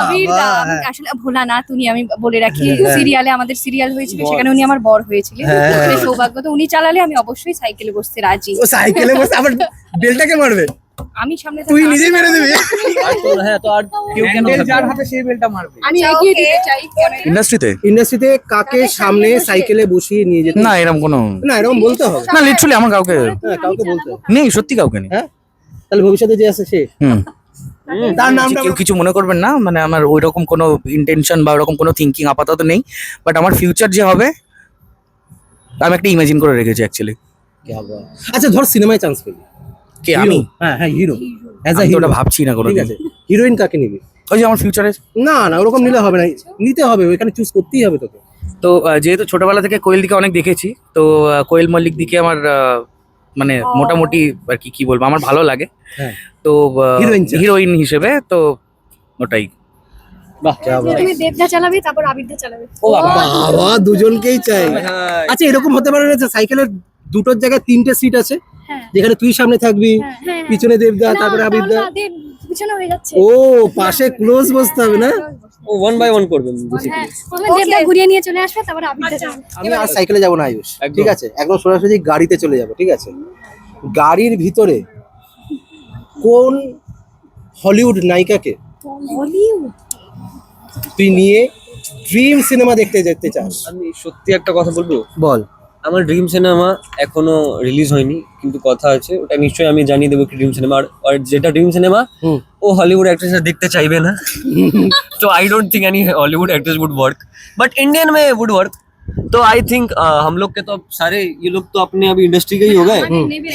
আবিরদা, আমি আসলে ভোলা না তুমি, আমি বলে রাখি, সিরিয়ালে আমাদের সিরিয়াল হয়েছিল, সেখানে উনি আমার বর হয়েছিলেন। হ্যাঁ। মানে সৌভাগ্য, তো উনি চালালে আমি অবশ্যই সাইকেলে বসতে রাজি। ও সাইকেলে বসে আবার বেলটাকে মারবে, আমি সামনে তুই নিজেই মেরে দিবি। আর তো হ্যাঁ, তো আর কেউ কেন হ্যান্ডেল যার থাকবে? হাতে সেই বেলটা মারবে। আমি এগিয়ে দিতে চাই। ইন্ডাস্ট্রিতে ইন্ডাস্ট্রিতে কাকে সামনে সাইকেলে বসিয়ে নিয়ে যেতে? না এরকম কোনো, না এরকম বলতে হবে, না লিটারালি আমার কাউকে হ্যাঁ কাউকে বলতে হবে। নেই, সত্যি কাউকে নেই। হ্যাঁ তাহলে ভবিষ্যতে যে আছে সে হুম। তার নামটা কেউ কিছু মনে করবেন না, মানে আমার ওই রকম কোনো ইন্টেনশন বা ওরকম কোনো থিঙ্কিং আপাতত নেই, বাট আমার ফিউচার যে হবে আমি একটা ইমাজিন করে রেখেছি অ্যাকচুয়ালি। আচ্ছা ধর সিনেমায় চান্স পেলি, কে আমি? হ্যাঁ হ্যাঁ হিরো, অ্যাজ আ আমি তো হিরো, ওটা ভাবছি না কোনো। ঠিক আছে, হিরোইন কাকে নিবি? ওই যে আমার ফিউচারে। না না ওরকম নিলে হবে না, নিতে হবে, ওইখানে চুজ করতেই হবে তোকে। তো যেহেতু ছোটবেলা থেকে কোয়েল দিকে অনেক দেখেছি, তো কোয়েল মল্লিক দিকে আমার মানে মোটামুটি আর কি বলবো, আমার ভালো লাগে। হ্যাঁ। তো Heroine চাই। হিরোইন হিসেবে তো ওটাই। বাহ তুমি দেবদা চালাবে, তারপর আবিরদা চালাবে। ও বাবা। বাবা দুজনকেই চাই। হ্যাঁ। আচ্ছা এরকম হতে পারে না যে সাইকেলের দুটোর জায়গায় 3টে সিট আছে, হ্যাঁ। যেখানে তুই সামনে থাকবি, হ্যাঁ, হ্যাঁ। পিছনে দেবদা, না, তারপরে আবিরদা। তাহলে দেব পিছনে হয়ে যাচ্ছে। ও পাশে ক্লোজ বসতে হবে না? ও 1 by 1 করবেন হ্যাঁ, বেসিক্যালি। প্রথমে দেবদা ঘুরিয়ে নিয়ে চলে আসবে, তারপর আবিরদা চালাবে। আমি আর সাইকেলে যাবো না আয়ুষ, একদম। ঠিক আছে, একদম সরাসরি গাড়িতে চলে যাবো, ঠিক আছে। গাড়ির ভিতরে কোন হলিউড নায়িকাকে তুই নিয়ে ড্রিম সিনেমা দেখতে যেতে চাস? আমি সত্যি একটা কথা বলবো, বল। আমার ড্রিম সিনেমা এখনো রিলিজ হয়নি, কিন্তু কথা আছে, ওটা নিশ্চয়ই আমি জানিয়ে দেবো কি ড্রিম সিনেমা। আর যেটা ড্রিম সিনেমা হুম। ও হলিউড एक्ट्रेस दिखते चाहिए ना तो I don't think any Hollywood actress would work but Indian में वुड वर्क तो आई थिंक हम लोग के तो अब सारे ये लोग तो अपने अभी इंडस्ट्री के ही हो गए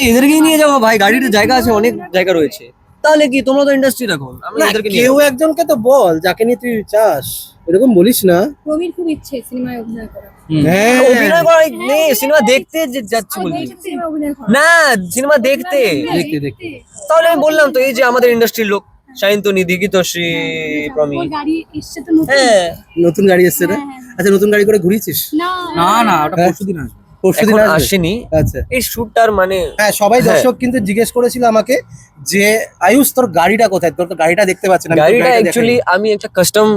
इधर के ही নিয়ে যাবো ভাই গাড়িতে জায়গা আছে অনেক জায়গা রয়েছে তাহলে কি তোমরা তো ইন্ডাস্ট্রি রাখো আমরা না, এদেরকে নিয়ে কেউ একজনকে তো বল যাকে নিয়ে তুই চাস, এরকম বলিস না। প্রবীর খুব ইচ্ছে সিনেমায় অভিনয় করা, হ্যাঁ অভিনয় করা নেই সিনেমা দেখতে যাচ্ছে বলছি সিনেমা অভিনয় করা। না সিনেমা দেখতে দেখতে দেখতে তাহলে আমি বললাম তো এই যে আমাদের ইন্ডাস্ট্রির লোক শাইন্তনী দীগিতশ্রী প্রমি ওর গাড়ি এসছে তো নতুন। হ্যাঁ নতুন গাড়ি এসছে না? আচ্ছা, নতুন গাড়ি করে ঘুরিয়েছিস? না না না ওটা হ্যাঁ। পরশুদিন আসবে। পরশুদিন এখন আসবে? আসেনি আচ্ছা এই শুটটার মানে হ্যাঁ, সবাই হ্যাঁ। দর্শক কিন্তু জিজ্ঞেস করেছিল আমাকে যে আয়ুষ তোর গাড়িটা কোথায়, তোর তো গাড়িটা দেখতে পাচ্ছি না। আমি তোর গাড়িটা গাড়িটা অ্যাকচুয়ালি দেখাইনি। আমি একটা কাস্টম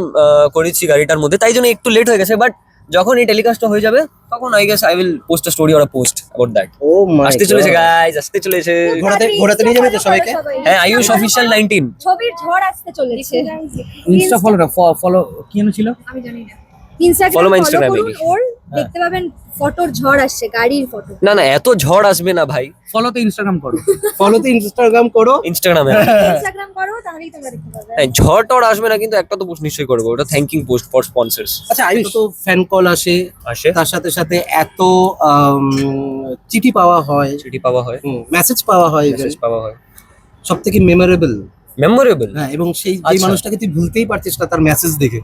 করেছি গাড়িটার মধ্যে তাই জন্য একটু লেট হয়ে গেছে বাট যখন এই টেলিকাস্ট হয়ে যাবে তখন I guess I will post a story or a post about that ও মাই আসতে চলেছে গাইস আসতে চলেছে ঘোরাতে নিয়ে যাবে তো সবাইকে? হ্যাঁ আয়ুষ অফিশিয়াল 19 ছবির ঝড় আসতে চলেছে। ইনস্টা ফলো কি যেন ছিল? আমি জানি না। Instagram Follow my follow Instagram করুন, ID ওর দেখতে পাবেন ফটোর ঝড় আসছে, গাড়ির ফটো। না না এত ঝড় আসবে না ভাই ফলোতে ইনস্টাগ্রাম করো। ফলোতে ইনস্টাগ্রাম করো। ইনস্টাগ্রামে ইনস্টাগ্রাম করো তাহলেই তোমরা দেখতে পাবে। হ্যাঁ ঝড় টড় আসবে না কিন্তু একটা তো পোস্ট নিশ্চয়ই করবো ওটা থ্যাঙ্কিং পোস্ট ফর স্পন্সর্স আচ্ছা, আয়ুষ তো ফ্যান কল আসে, আসে তার সাথে সাথে এত চিঠি পাওয়া হয়, চিঠি পাওয়া হয় মেসেজ পাওয়া হয়, মেসেজ পাওয়া হয় সব থেকে মেমোরেবল। মেমোরেবল হ্যাঁ, এবং সেই যে আচ্ছা। মানুষটাকে তুই ভুলতেই পারছিস না তার মেসেজ দেখে।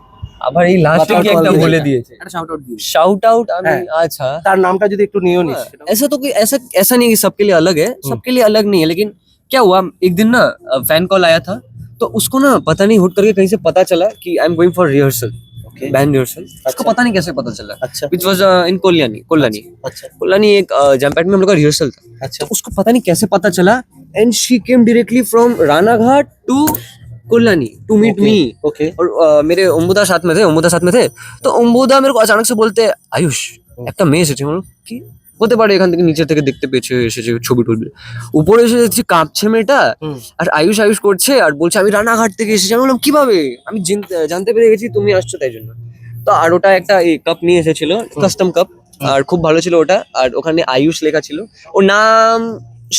আবার এই লাস্টে Shout কি out একটা করে বলে দিয়েছে। দিয়েছে একটা শাউট আউট দিও। शाउट आउट আমি হ্যাঁ। अच्छा তার নামটা যদি একটু নিয়েও নিস। ऐसा तो कोई ऐसा ऐसा नहीं कि सबके लिए अलग है सबके लिए अलग नहीं है लेकिन क्या हुआ एक दिन ना फैन कॉल आया था तो उसको ना पता नहीं हुट करके कहीं से पता चला कि I am going for rehearsal band rehearsal उसको अच्छा। पता नहीं कैसे पता चला আচ্ছা विच वाज इन कोल्यानी আচ্ছা कोल्यानी एक जमपैट में हम लोग का रिहर्सल था আচ্ছা तो उसको पता नहीं कैसे पता चला and she came directly from Ranaghat to Kalyani to meet me okay और मेरे অম্বুদা সাথ में थे তো অম্বুদা मेरे को अचानक से बोलते आयुष একটা মেয়ে এসেছে বলো কি হতে পারে এখান থেকে নিচে থেকে দেখতে পেয়েছে এসেছে ছবি টবি উপরে এসে দেখছি কাঁপছে মেয়েটা হুম। আর আয়ুষ আয়ুষ করছে আর বলছে আমি রানাঘাট থেকে এসেছি আমি বললাম কিভাবে আমি জানতে পেরে গেছি তুমি আসছো তাই জন্য তো আর ওটা একটা এই কাপ নিয়ে এসেছিল কাস্টম কাপ আর খুব ভালো ছিল ওটা আর ওখানে আয়ুষ লেখা ছিল ওর নাম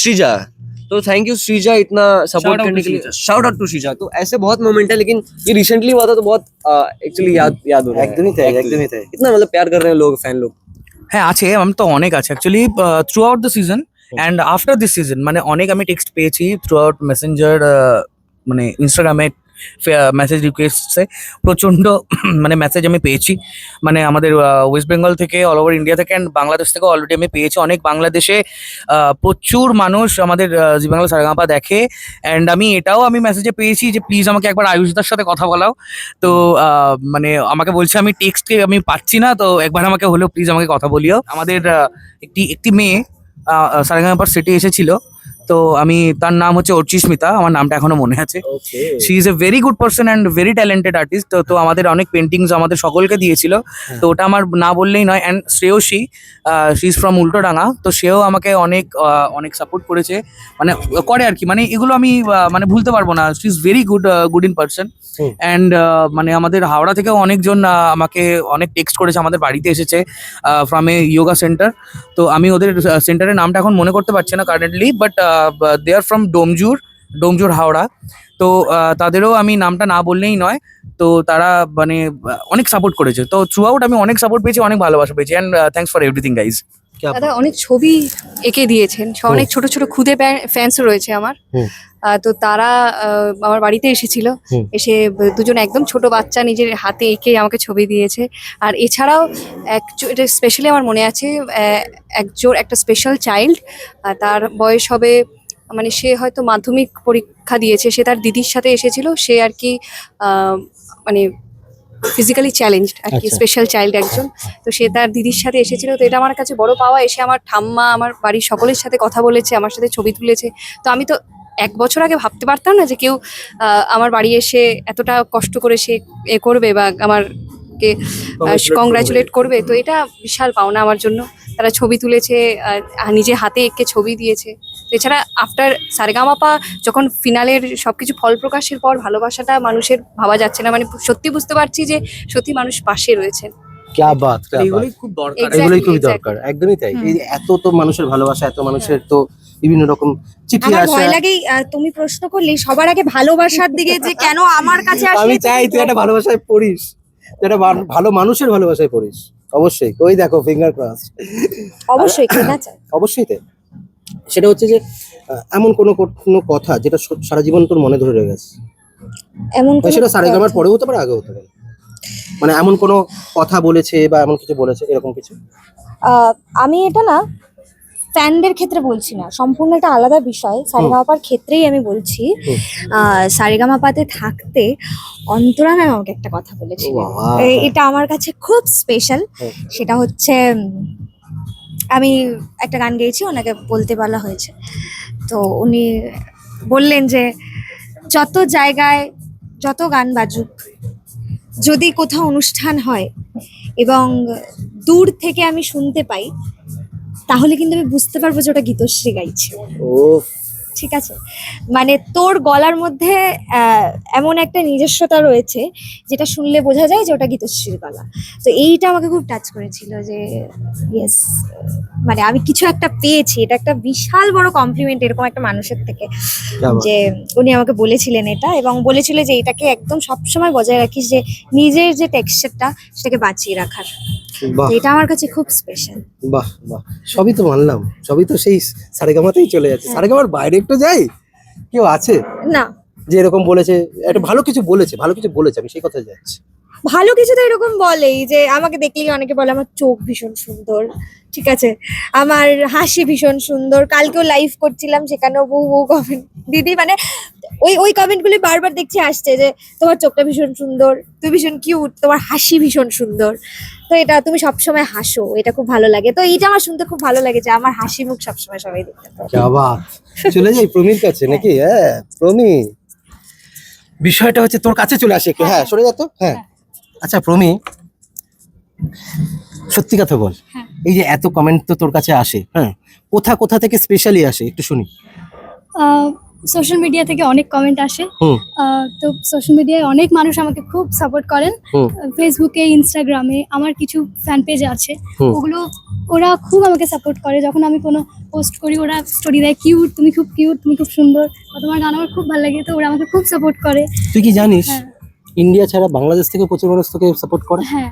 সৃজা तो थैंक यू श्रीजा इतना सपोर्ट Shout out करने to के लिए Shreeja. Shout out to Shreeja तो ऐसे बहुत मोमेंट है लेकिन ये रिसेंटली हुआ था तो बहुत एक्चुअली याद हो रहा है একদমই তাই, একদমই তাই। इतना मतलब प्यार कर रहे हैं लोग फैन लोग হ্যাঁ আছে, আমি তো অনেক আছে actually through out the season and after this season মানে অনেক আমি টেক্সট পেয়েছি থ্রু আউট মেসেঞ্জার মানে ইনস্টাগ্রামে মেসেজ রিকোয়েস্টসে প্রচণ্ড মানে মেসেজ আমি পেয়েছি মানে আমাদের ওয়েস্ট বেঙ্গল থেকে অল ওভার ইন্ডিয়া থেকে অ্যান্ড বাংলাদেশ থেকে অলরেডি আমি পেয়েছি অনেক বাংলাদেশে প্রচুর মানুষ আমাদের জি বাংলা সারেগামাপা দেখে অ্যান্ড আমি এটাও আমি মেসেজে পেয়েছি যে প্লিজ আমাকে একবার আয়ুষদার সাথে কথা বলাও তো মানে আমাকে বলছে আমি টেক্সটে আমি পাচ্ছি না তো একবার আমাকে হলেও প্লিজ আমাকে কথা বলিও আমাদের একটি মেয়ে সারেগামাপার সেটে এসেছিল তো আমি তার নাম হচ্ছে অর্চিস্মিতা আমার নামটা এখনো মনে আছে okay she is a very good person and very talented artist তো আমাদের অনেক পেন্টিংস আমাদের সকলকে দিয়েছিল তো ওটা আমার না বললেই নয় and Shreyashi she is from Ultadanga তো সেও আমাকে অনেক সাপোর্ট করেছে মানে করে আর কি মানে এগুলো আমি মানে ভুলতে পারবো না she is very good in person hmm. And মানে আমাদের হাওড়া থেকেও অনেকজন আমাকে অনেক টেক্সট করেছে আমাদের বাড়িতে এসেছে ফ্রম এ যোগা সেন্টার তো আমি ওদের সেন্টারের নামটা এখন মনে করতে পারছি না currently but they are from Domjur Howrah তো তাদেরও আমি নামটা না বললেই নয় তো তারা মানে অনেক সাপোর্ট করেছে তো থ্রু আউট আমি অনেক সাপোর্ট পেয়েছি অনেক ভালোবাসা পেয়েছি and thanks for everything guys দাদা অনেক ছবি এঁকে দিয়েছেন অনেক ছোট ছোট খুদে ফ্যান্সও রয়েছে আমার হুম। তো তারা আমার বাড়িতে এসেছিল হুম। এসে দুজন একদম ছোট বাচ্চা নিজের হাতে এঁকে আমাকে ছবি দিয়েছে আর এছাড়াও এটা স্পেশালি আমার মনে আছে একটা স্পেশাল চাইল্ড তার বয়স হবে মানে সে হয়তো মাধ্যমিক পরীক্ষা দিয়েছে সে তার দিদির সাথে এসেছিল সে আর কি মানে ফিজিক্যালি চ্যালেঞ্জড আর কি আচ্ছা। স্পেশাল চাইল্ড একজন তো সে তার দিদির সাথে এসেছিল তো এটা আমার কাছে বড় পাওয়া এসে আমার ঠাম্মা আমার বাড়ির সকলের সাথে কথা বলেছে আমার সাথে ছবি তুলেছে তো আমি তো 1 বছর আগে ভাবতে পারতাম না যে কেউ আমার বাড়ি এসে এতটা কষ্ট করে সে এ করবে বা আমারকে কংগ্রাচুলেট করবে তো এটা বিশাল পাওনা আমার জন্য তারা ছবি তুলেছে নিজে হাতে এঁকে ছবি দিয়েছে এছাড়া আফটার সারেগামাপা যখন ফিনালের সবকিছু ফল প্রকাশের পর ভালোবাসাটা মানুষের ভাবা যাচ্ছে না মানে সত্যি বুঝতে পারছি যে সত্যি মানুষ পাশে রয়েছেন ক্যা বাত, ক্যা বাত। এগুলোই খুব দরকার Exactly, এগুলোই খুবই exactly. দরকার, একদমই তাই। এই এত তো মানুষের ভালোবাসা, এত মানুষের তো বিভিন্ন রকম চিঠি আমার আসা। ভয় লাগেই তুমি প্রশ্ন করলে সবার আগে ভালোবাসার দিকে যে কেন আমার কাছে আসে আমি চাই তুই একটা ভালোবাসায় পড়িস, তুই একটা ভালো মানুষের ভালোবাসায় পড়িস অবশ্যই। ওই দেখো ফিঙ্গার ক্রস, অবশ্যই কেনা চাই। অবশ্যই তাই। সেটা হচ্ছে যে এমন কোনো কোনো কথা যেটা সারা জীবন তোর মনে ধরে রয়ে গেছে, এমন কোনো সেটা সারেগামার কথা- পরেও হতে পারে, আগে হতে পারে, মানে এমন কোনো কথা বলেছে বা এমন কিছু বলেছে এরকম কিছু। আমি এটা না ফ্যানদের ক্ষেত্রে বলছি না, সম্পূর্ণ একটা আলাদা বিষয়। সারেগামাপার ক্ষেত্রেই আমি বলছি। হুম। সারেগামাপাতে থাকতে অন্তরা ম্যাম আমাকে একটা কথা বলেছিলেন, বাহ। এটা আমার কাছে খুব স্পেশাল। হুম। সেটা হচ্ছে আমি একটা গান গেয়েছি, ওনাকে বলতে বলা হয়েছে, তো উনি বললেন যে যত জায়গায় যত গান বাজুক, যদি কোথাও অনুষ্ঠান হয় এবং দূর থেকে আমি শুনতে পাই, তাহলে কিন্তু আমি বুঝতে পারবো যে ওটা গীতশ্রী গাইছে। ও ঠিক আছে, মানে তোর গলার মধ্যে এমন একটা নিজস্বতা রয়েছে যেটা শুনলে বোঝা যায় যে ওটা গীতশ্রীর গলা। তো এইটা আমাকে খুব টাচ করেছিল যে ইয়েস, মানে আমি কিছু একটা পেয়েছি। এটা একটা বিশাল বড় কমপ্লিমেন্ট এরকম একটা মানুষের থেকে, যে উনি আমাকে বলেছিলেন এটা, এবং বলেছিল যে এটাকে একদম সবসময় বজায় রাখিস, যে নিজের যে টেক্সচারটা সেটাকে বাঁচিয়ে রাখার। বাহ তো এটা আমার কাছে খুব স্পেশাল। বাহ বাহ, সবই তো মানলাম, সবই তো সেই সারেগামাতেই চলে যাচ্ছে। সারেগামার বাইরে একটু যাই, কেউ আছে না, যে এরকম বলেছে, একটা ভালো কিছু বলেছে, ভালো কিছু বলেছে, আমি সেই কথায় যাচ্ছি। ভালো কিছু তো এরকম বলেই, যে আমাকে দেখলেই অনেকে বলে আমার চোখ ভীষণ সুন্দর, ঠিক আছে, আমার হাসি ভীষণ সুন্দর। কালকেও লাইভ করছিলাম, সেখানেও বহু বহু কমেন্ট দিদি, মানে ওই কমেন্ট গুলি বারবার দেখছি আসছে, যে তোমার চোখটা ভীষণ সুন্দর, তুমি ভীষণ কিউট, তোমার হাসি ভীষণ সুন্দর। তো এটা তুমি সবসময় হাসো, এটা খুব ভালো লাগে। তো এইটা আমার শুনতে খুব ভালো লাগে যে আমার হাসি মুখ সবসময় সবাই দেখতে পায়। বাবা, চলে যাই প্রমির কাছে নাকি? হ্যাঁ প্রমি, বিষয়টা হচ্ছে তোর কাছে চলে আসে একটু। হ্যাঁ সরে যা তো। হ্যাঁ আচ্ছা প্রমি, সত্যি কথা বল, হ্যাঁ। এই যে এত কমেন্ট তো তোর কাছে আসে, হ্যাঁ, কোথা কোথা থেকে স্পেশালি আসে একটু শুনি। সোশ্যাল মিডিয়া থেকে অনেক কমেন্ট আসে। হুম তো সোশ্যাল মিডিয়ায় অনেক মানুষ আমাকে খুব সাপোর্ট করেন। হুম ফেসবুকে, ইনস্টাগ্রামে আমার কিছু ফ্যান পেজ আছে, হুম। ওগুলো ওরা খুব আমাকে সাপোর্ট করে। যখন আমি কোনো পোস্ট করি ওরা স্টোরি দেয়, কিউট, তুমি খুব কিউট, তুমি খুব সুন্দর, বা তোমার গান আমার খুব ভালো লাগে, তো ওরা আমাকে খুব সাপোর্ট করে। তুই কি জানিস হ্যাঁ। ইন্ডিয়া ছাড়া বাংলাদেশ থেকে প্রচুর মানুষ তোকে সাপোর্ট করে? হ্যাঁ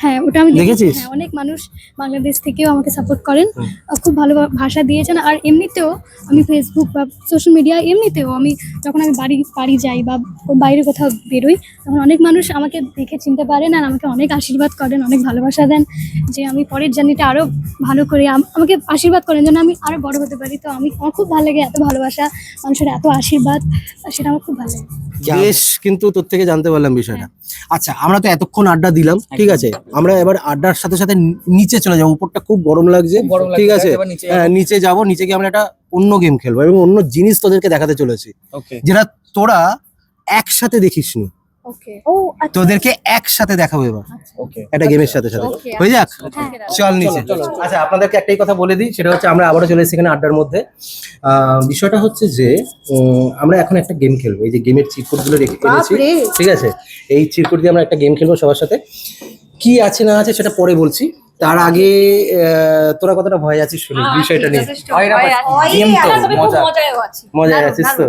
হ্যাঁ, ওটা আমি দেখেছি। দেখেছিস? হ্যাঁ, অনেক মানুষ বাংলাদেশ থেকেও আমাকে সাপোর্ট করেন, হুম। খুব ভালো ভাষা দিয়েছেন। আর এমনিতেও আমি ফেসবুক বা সোশ্যাল মিডিয়া, এমনিতেও আমি যখন আমি বাড়ি যাই বা বাইরে কোথাও বেরোই, তখন অনেক মানুষ আমাকে দেখে চিনতে পারেন আর আমাকে অনেক আশীর্বাদ করেন, অনেক ভালোবাসা দেন, যে আমি পরের জার্নিটা আরও ভালো করে আমাকে আশীর্বাদ করেন যেন আমি আরও বড় হতে পারি। তো আমার খুব ভালো লাগে এত ভালোবাসা, মানুষের এত আশীর্বাদ, সেটা আমার খুব ভালো লাগে। বেশ, কিন্তু তোর থেকে জানতে পারলাম বিষয়টা। আচ্ছা আমরা তো এতক্ষণ আড্ডা দিলাম, ঠিক আছে, আমরা এবার আড্ডার সাথে সাথে নিচে চলে যাবো। উপরটা খুব গরম লাগছে, ঠিক আছে, হ্যাঁ নিচে যাবো। নিচে গিয়ে আমরা একটা অন্য গেম খেলবো এবং অন্য জিনিস তোদেরকে দেখাতে চলেছি, যেটা তোরা একসাথে দেখিসনি। ওকে, ও আচ্ছা। তোদেরকে একসাথে দেখাবো এবার একটা গেমের সাথে সাথে। Okay, হয়ে যাক, হ্যাঁ। চল নিচে। আচ্ছা আপনাদেরকে একটাই কথা বলে দিই, সেটা হচ্ছে আমরা আবারও চলে এসেছি এখানে আড্ডার মধ্যে। বিষয়টা হচ্ছে যে আমরা এখন একটা গেম খেলবো। এই যে গেমের চিরকুট গুলো এনেছি, বাপরে। ঠিক আছে, এই চিরকুট দিয়ে আমরা একটা গেম খেলবো সবার সাথে। কি আছে না আছে সেটা পরে বলছি, তার আগে তোরা কতটা ভয় আছিস শুনি বিষয়টা নিয়ে। গেম তো মজায় আছিস তো?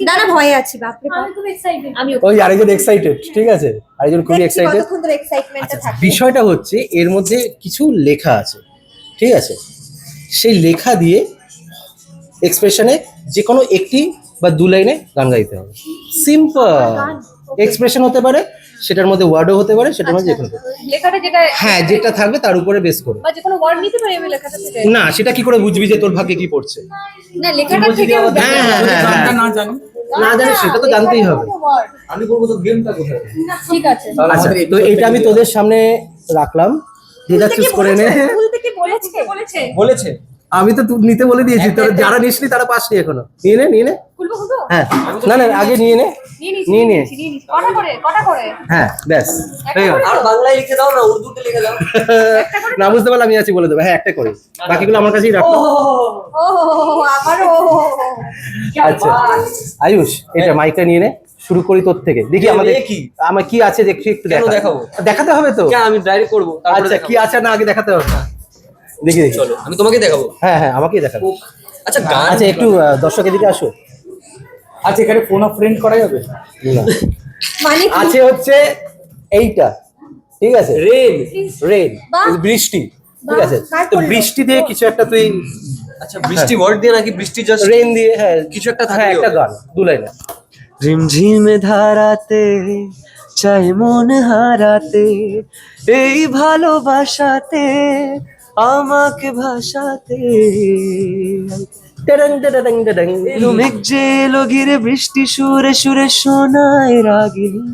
না না, ভয়ে আছি, বাপরে বাপ। আমি খুব এক্সাইটেড। আমি ওই আরেকজন এক্সাইটেড, ঠিক আছে, আরেকজন খুবই এক্সাইটেড। কতক্ষণ ধরে এক্সাইটমেন্টটা থাকে। বিষয়টা হচ্ছে এর মধ্যে কিছু লেখা আছে, ঠিক আছে, সেই লেখা দিয়ে এক্সপ্রেশনে যে কোনো একটি বা দু লাইনে গান গাইতে হবে। সিম্পল এক্সপ্রেশন হতে পারে, সেটার মধ্যে ওয়ার্ডও হতে পারে, সেটার মধ্যে যেকোনো, লেখাটা যেটা হ্যাঁ যেটা থাকবে তার উপরে বেস করে। বা যে কোনো ওয়ার্ড নিতে পারি আমি লেখাটা থেকে। না সেটা কি করে বুঝবি যে তোর ভাগ্যে কি পড়ছে? না লেখাটা থেকে হ্যাঁ হ্যাঁ হ্যাঁ, না জানি না জানি সেটা তো জানতেই হবে। আমি বলবো তো গেমটা কোথায়। ঠিক আছে। আচ্ছা তো এটা আমি তোদের সামনে রাখলাম, যেটা চুজ করে নে। স্কুল থেকে বলেছে বলেছে আমি তো তুই নিতে বলে দিয়েছি, তোর যারা নিসনি তারা পাসনি এখনো। নিয়ে নে নিয়ে নে। খুলবো হ্যাঁ না না আগে নিয়ে নে, নিয়ে নে। কটা করে হ্যাঁ ব্যাস হয়ে গেল। আর বাংলায় লিখে দাও না, উর্দুতে লিখে দাও। না বুঝতে পারলাম আমি আছি বলে দেবো। হ্যাঁ একটা করে, বাকিগুলো আমার কাছেই রাখো। ও আমারও আচ্ছা আয়ুষ এটা মাইকটা নিয়ে নে, শুরু করি তোর থেকে। দেখি আমাদের কি? আমার কি আছে দেখি একটু কেন দেখা। দেখাবো? দেখাতে হবে তো। কেন আমি ডাইরেক্ট করবো, তারপরে আচ্ছা কি দেখাবো। আছে না আগে দেখাতে হবে। দেখি দেখি। চলো আমি তোমাকে দেখাবো। হ্যাঁ হ্যাঁ আমাকেই দেখাবে। আচ্ছা গান আচ্ছা একটু দর্শক এদিকে আসো। আচ্ছা এখানে ফোন অফ ফ্রেন্ড করা যাবে? মানে কি? আছে হচ্ছে এইটা, ঠিক আছে, রেন। রেন, বাহ। বৃষ্টি, ঠিক আছে। কার তো করলো? বৃষ্টি দিয়ে কিছু একটা তুই, আচ্ছা বৃষ্টি ওয়ার্ড দিয়ে নাকি বৃষ্টি জাস্ট রেন দিয়ে, হ্যাঁ কিছু একটা হ্যাঁ থাকলেও। একটা গান, দু লাইনে। ঝিমঝিম ধারাতে চাই মন হারাতে, এই ভালোবাসাতে আমাকে ভাসাতে, টেডং টেডং টেডং। এলো মেঘ যে এলো ঘিরে বৃষ্টি সুরে সুরে শোনায় রাগিনী,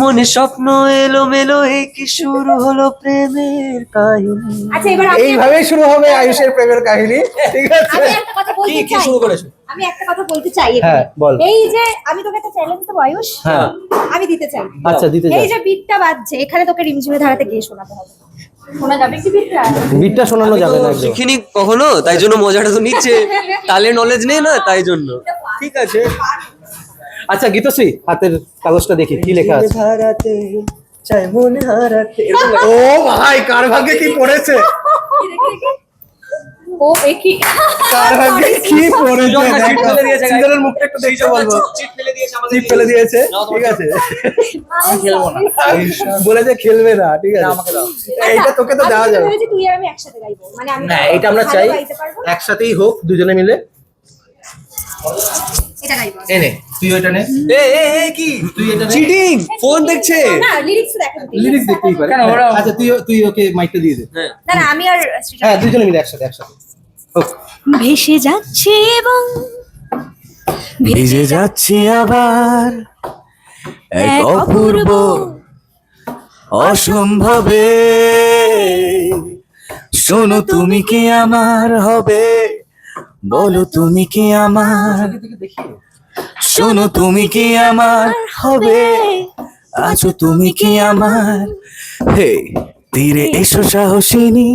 মনে স্বপ্ন এলো মেলো, এই কি শুরু হলো প্রেমের কাহিনী। আচ্ছা এবার আমি এইভাবেই শুরু হবে আয়ুষের প্রেমের কাহিনী, ঠিক আছে। আমি একটা কথা বলতে কি চাই। শুরু করেছো? আমি একটা কথা বলতে চাই এখানে। হ্যাঁ, বল। এই যে আমি তোকে একটা চ্যালেঞ্জ দেবো আয়ুষ, হ্যাঁ। আমি দিতে চাই। আচ্ছা দিতে এই যাও। যে বিটটা বাজছে, এখানে তোকে রিমঝিমে ধারাতে গিয়ে শোনাতে হবে। শোনা যাবে কি বিটটা? বিটটা শোনানো যাবে না একদম। শিখিনি কখনো, তাই জন্য মজাটা তো নিচ্ছে, তালের নলেজ নেই না তাই জন্য। ঠিক আছে। আচ্ছা গীতশ্রী, হাতের কাগজটা দেখি কি লেখা আছে। হারাতে চাই মন হারাতে, এরকম লাগে। ও ভাই, কার ভাগ্যে কি পড়েছে, ও একই কার ভাগ্যে কি পড়েছে সুজন না, চিট দেখো। ফেলে দিয়েছে, guys। সুজনের মুখটা একটু দেখতে বলবো। চিট ফেলে দিয়েছে আমাদের। চিপ ফেলে দিয়েছে, নাও তোমার ঠিক আছে। আমি খেলবো না। বলেছে খেলবে না, ঠিক আছে। আমাকে দাও। এইটা তোকে তো দেওয়া যাবে ভেবেছি তুই আর আমি একসাথে গাইবো, মানে আমি না, এটা আমরা ভালো চাই গাইতে পারবো, একসাথেই হোক, দুজনে মিলে। এটা গাইবো। এনে তুই ওইটা নে, এ কি তুই এটা নে। চিটিং, ফোন দেখছে। না লিরিক্স দেখো, লিরিক্স দেখতেই পারে। কেন, ওরা- আচ্ছা তুই ওকে মাইকটা দিয়ে দে। হ্যাঁ না না আমি আর সৃজন হ্যাঁ দুজনে মিলে একসাথে একসাথে হোক। ভেসে যাচ্ছে এবং ভিজে যাচ্ছি আবার এক অপূর্ব অসম্ভবে, শোনো তুমি কি আমার হবে, বলো তুমি কি আমার, শোনো তুমি কি আমার হবে, আছো তুমি কি আমার, হে তীরে এসো সাহসিনী,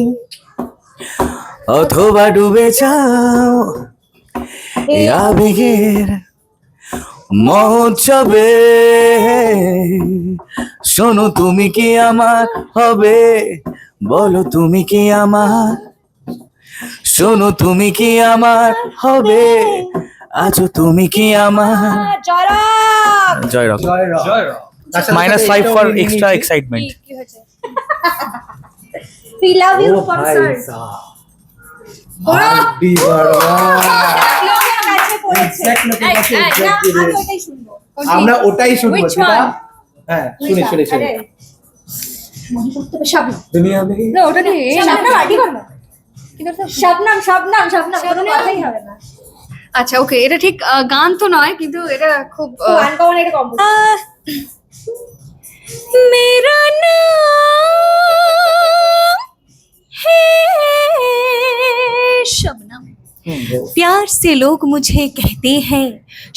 অথবা ডুবে যাও এই আবেগের মহোৎসবে, শোনো তুমি কি আমার হবে, বলো তুমি কি আমার, শোনো তুমি কি আমার হবে, আছো তুমি কি আমার। জয়রাম জয় রক। জয় রাম। তার সাথে -5 এটাও ফর নিয়ে এক্সট্রা নিয়েছি। এক্সাইটমেন্ট। কি হয়েছে we love you O from ভাই sir সাহব। বড় হাড্ডি বড়া। লোকের কাছে পড়েছে Exact লোকের কাছে এই, exact না, আমি জিনিস। ওটাই শুনবো আমরা ওটাই শুনবো, Which ঠিক আছে? one? হ্যাঁ শুনি শুনি শুনি। আরে, মনে করতে হবে শবনম দুনিয়া মে না ওটা নেই শবনম আদি করো শবনম শবনম শবনম কোনো কথাই হবে না আচ্ছা ওকে, এটা ঠিক গান তো নয়, কিন্তু এটা খুব গান গাওয়ার একটা কম্পোজ मेरा नाम है शबनम, प्यार से लोग मुझे कहते हैं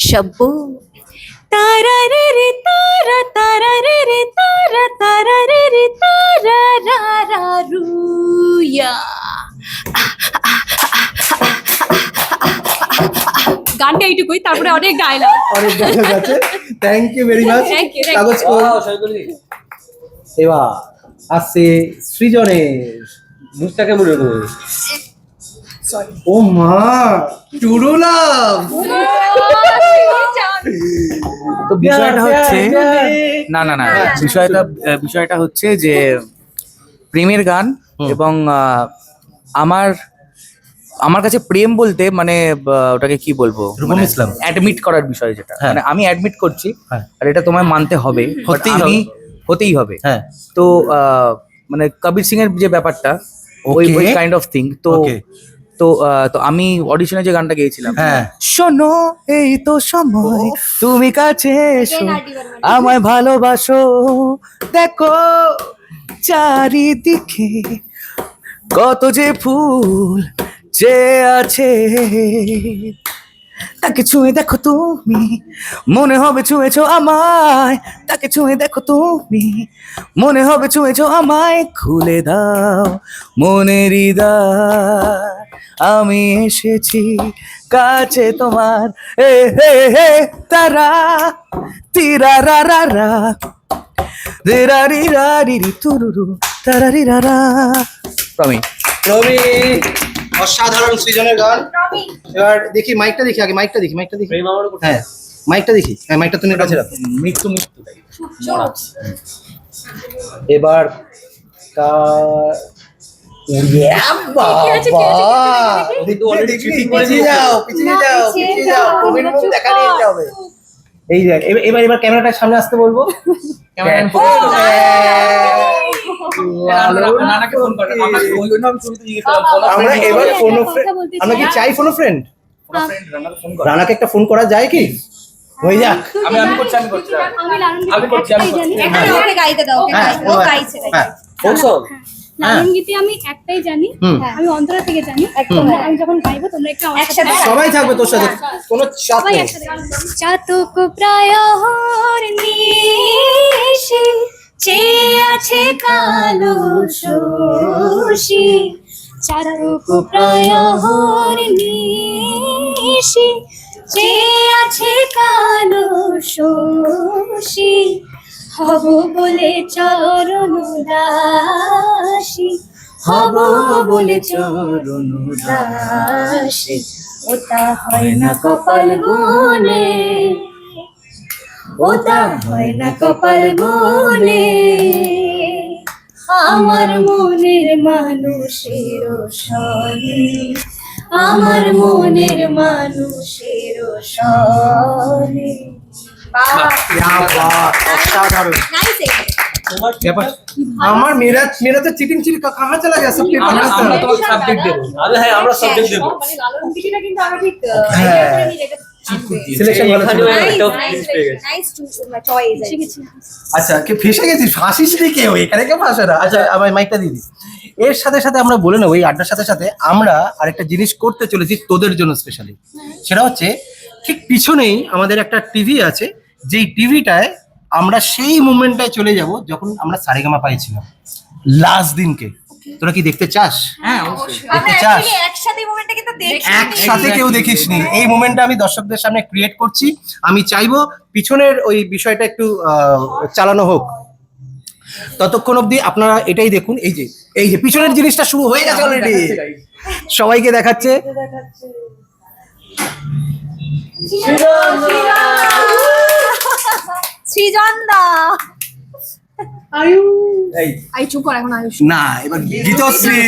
शब्बो, तारा रे तारा तारा रे तारा तारा रे तारा रा रा रूया। গানটা এইটুকুই, তারপরে অনেক ডায়লগ। অনেক গান আছে। Thank you very much. Thank you, thank you. কাগজ কো এবার আসছে সৃজনের। মুখটা কেমন এরকম? ও মা, টুরু লাভ। তো বিষয়টা হচ্ছে না না না বিষয়টা হচ্ছে যে প্রেমের গান, এবং আমার কাছে প্রেম বলতে মানে ওটাকে কি বলবো, রূপম ইসলাম। অ্যাডমিট করার বিষয় যেটা, হ্যাঁ। মানে আমি অ্যাডমিট করছি হ্যাঁ। আর এটা তোমায় মানতে হবে, হতেই আমি হবে। হতেই হবে। হ্যাঁ তো মানে কবির সিং এর যে ব্যাপারটা, ওই Okay. Kind of thing. তো Okay. তো তো আমি অডিশনে যে গানটা গেয়েছিলাম, হ্যাঁ। শোনো এই তো সময় তুমি কাছে এসো, আমায় ভালোবাসো, দেখো চারিদিকে কত যে ফুল যে আছে, তাকে ছুঁয়ে দেখো তুমি, মনে হবে ছুঁয়েছো আমায়, তাকে ছুঁয়ে দেখো তুমি, মনে হবে ছুঁয়েছো আমায়, খুলে দাও মনের হৃদয়, আমি এসেছি কাছে তোমার, এ হে হে তারা তিরা রা রা রা রা রি রা রি রি তুরুরু তারা রি রা রা। প্রমি রবি অসাধারণ সৃজনের গান। এবার দেখি মাইকটা দেখি আগে, মাইকটা দেখি। প্রেম আমার উপর হ্যাঁ মাইকটা দেখি, হ্যাঁ মাইকটা তুমি কাছে রাখো। মৃত্যু এবার পিছিয়ে যাও। দেখা নিয়ে যেতে হবে। এই যে এবার ক্যামেরাটার সামনে আসতে বলবো। আমরা এবার ফোন আমরা কি চাই ফোন ফ্রেন্ড? রানাকে একটা ফোন করা যায় কি? হয়ে যাক। আমি করছি আমি লালন করছি, আমি করছি। একটা ওকে গাইতে দাও, ওকে গাইতে, ও গাইছে। Folk song. লালন গীতি আমি একটাই জানি, আমি অন্তরা থেকে জানি। আমি যখন গাইবো তোমরা একটু আমার সাথে সবাই থাকবে তোর সাথে, কোনো চাপ সবাই নেই। একসাথে চাতক প্রায় হরনিশি চেয়ে আছে কালো শোষী, চাতক প্রায় হরনিশি চেয়ে আছে কালো শোষী, হব বলে চরণ দাসী, হব বলে চরণ দাসী, ওটা হয় না কপাল গুনে, ওটা হয় না কপাল গুনে, আমার মনের মানুষের সনে, আমার মনের মানুষের সনে। অসাধারণ ব্যাপার। আমার মেয়েরা তো চিটিং কাহা চলা গেছে। আমরা তোমাকে সাবজেক্ট দেবো। হ্যাঁ আমরা সাবজেক্ট দেব। মানে লালন গীতিটা কিন্তু আমরা ঠিক হ্যাঁ। idea করে নিয়ে যেতে সিলেকশন ভালো ছিল। Nice choice. আচ্ছা কে ফেসে গেছিস? ফাঁসিস নি কেউ, এখানে কেউ ফাঁসে না। আচ্ছা আমার মাইকটা দিয়ে দিই। এর সাথে সাথে আমরা বলে নেবো, এই আড্ডার সাথে সাথে আমরা আরেকটা জিনিস করতে চলেছি তোদের জন্য স্পেশালি। সেটা হচ্ছে ঠিক পিছনেই আমাদের একটা টিভি আছে, যেই টিভিটায় আমরা সেই মুভমেন্টটায় চলে যাব যখন আমরা সারেগামা পাইছিলাম লাস্ট দিনকে। তোরা কি দেখতে চাস? হ্যাঁ অবশ্যই। দেখতে চাস? একসাথে মোমেন্টটা কিন্তু দেখি একসাথে কেউ দেখিসনি। এই মোমেন্টটা আমি দর্শকদের সামনে ক্রিয়েট করছি। আমি চাইবো পিছনের ওই বিষয়টা একটু চালানো হোক। ততক্ষণ অবধি আপনারা এটাই দেখুন। এই যে পিছনের জিনিসটা শুরু হয়ে গেছে অলরেডি, সবাইকে দেখাচ্ছে। সৃজন দা এই আই চুপ কর এখন আয়ুষ। না, এবার গীতশ্রী।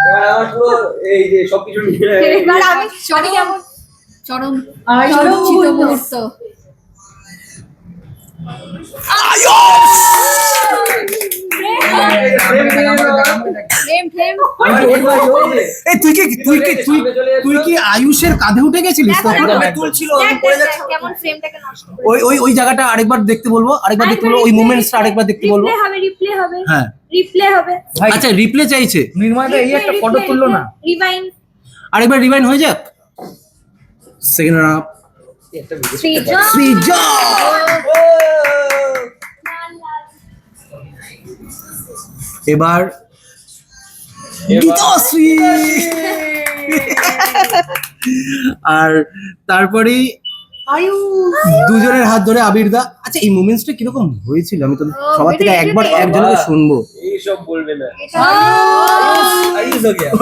এবার আমার পুরো এই যে সবকিছু মিলে এবার আমি কেমন চরম চিত মুহূর্ত। প্রেম প্রেম এই তুই কি আয়ুষের কাঁধে উঠে গেছিলিস তখন? তুলছিল কেমন ফ্রেমটাকে নষ্ট করে ওই জায়গাটা আরেকবার দেখতে বলবো, ওই মোমেন্টসটা আরেকবার দেখতে বলবো। রিপ্লে হবে হ্যাঁ রিপ্লে হবে। আচ্ছা রিপ্লে চাইছে নির্ময়দা, এই একটা ফটো তুললো না? রিভাইন আরেকবার রিভাইন্ড হয়ে যাক। সেকেন্ড রাউন্ড সৃজন সৃজন। এবার গীতশ্রী। আর তারপরেই দুজনের হাত ধরে আবিরদা। আচ্ছা এই মোমেন্টসটা কিরকম হয়েছিল আমি তো সবার থেকে একবার একজনকে শুনবো। এই সব বলবে না।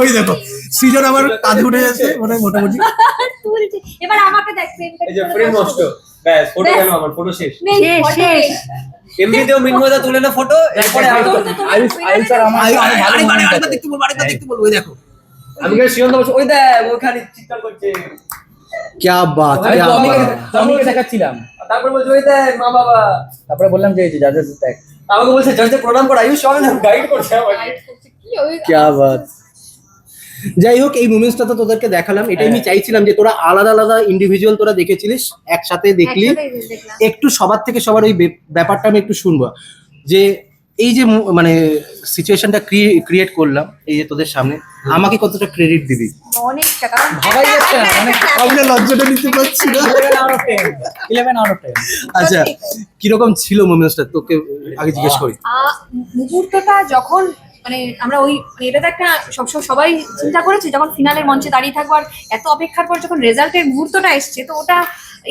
ওই দেখো সৃজন আমার কাঁধে উঠে যাচ্ছে মোটামুটি। তুলছে। এবার আমাকে দেখ এই যে ফ্রেম নষ্ট। ব্যাস ফটো গেল, আমার ফটো শেষ। শেষ এমনিতেও মিনময়দা তুলে না ফটো, এরপরে আয়ুষ আর আমার আরেকবার দেখতে বলবো। ওই দেখো আমি কে শিওন বলছি, ওই দেখ ওখানে চিৎকার করছে। क्या बात, আমি क्या টমিকে बात। টমিকে দেখাচ্ছিলাম, তারপর বলছে ওই দেখ মা বাবা। তারপরে বললাম যে এই যে জাজেস দেখ। আমাকে বলছে জাজে প্রণাম কর, আয়ুষ সবাই গাইড করছে আমাকে। क्या बात। যাই হোক এই মোমেন্টসটা তো তোদেরকে দেখালাম। এটাই আমি চাইছিলাম যে তোরা আলাদা আলাদা ইন্ডিভিজুয়াল তোরা দেখেছিলিস, একসাথে দেখলি। একটু সবার থেকে সবার ওই ব্যাপারটা আমি একটু শুনবো যে এই যে মানে সিচুয়েশনটা ক্রিয়েট করলাম এই যে তোদের সামনে, আমাকে কতটা ক্রেডিট দিবি? অনেকটা, কারণ ভাবাই যাচ্ছে না, অনেক আমি না লজ্জাটা নিতে পারছি না। 11 out of 10। আচ্ছা কিরকম ছিল মোমেন্টসটা তোকে আগে জিজ্ঞেস করি। মুহূর্তটা যখন মানে আমরা ওই মানে এটা তো একটা সবাই চিন্তা করেছি যখন ফিনালের মঞ্চে দাঁড়িয়ে থাকবো আর এত অপেক্ষার পর যখন রেজাল্টের মুহূর্তটা এসছে, তো ওটা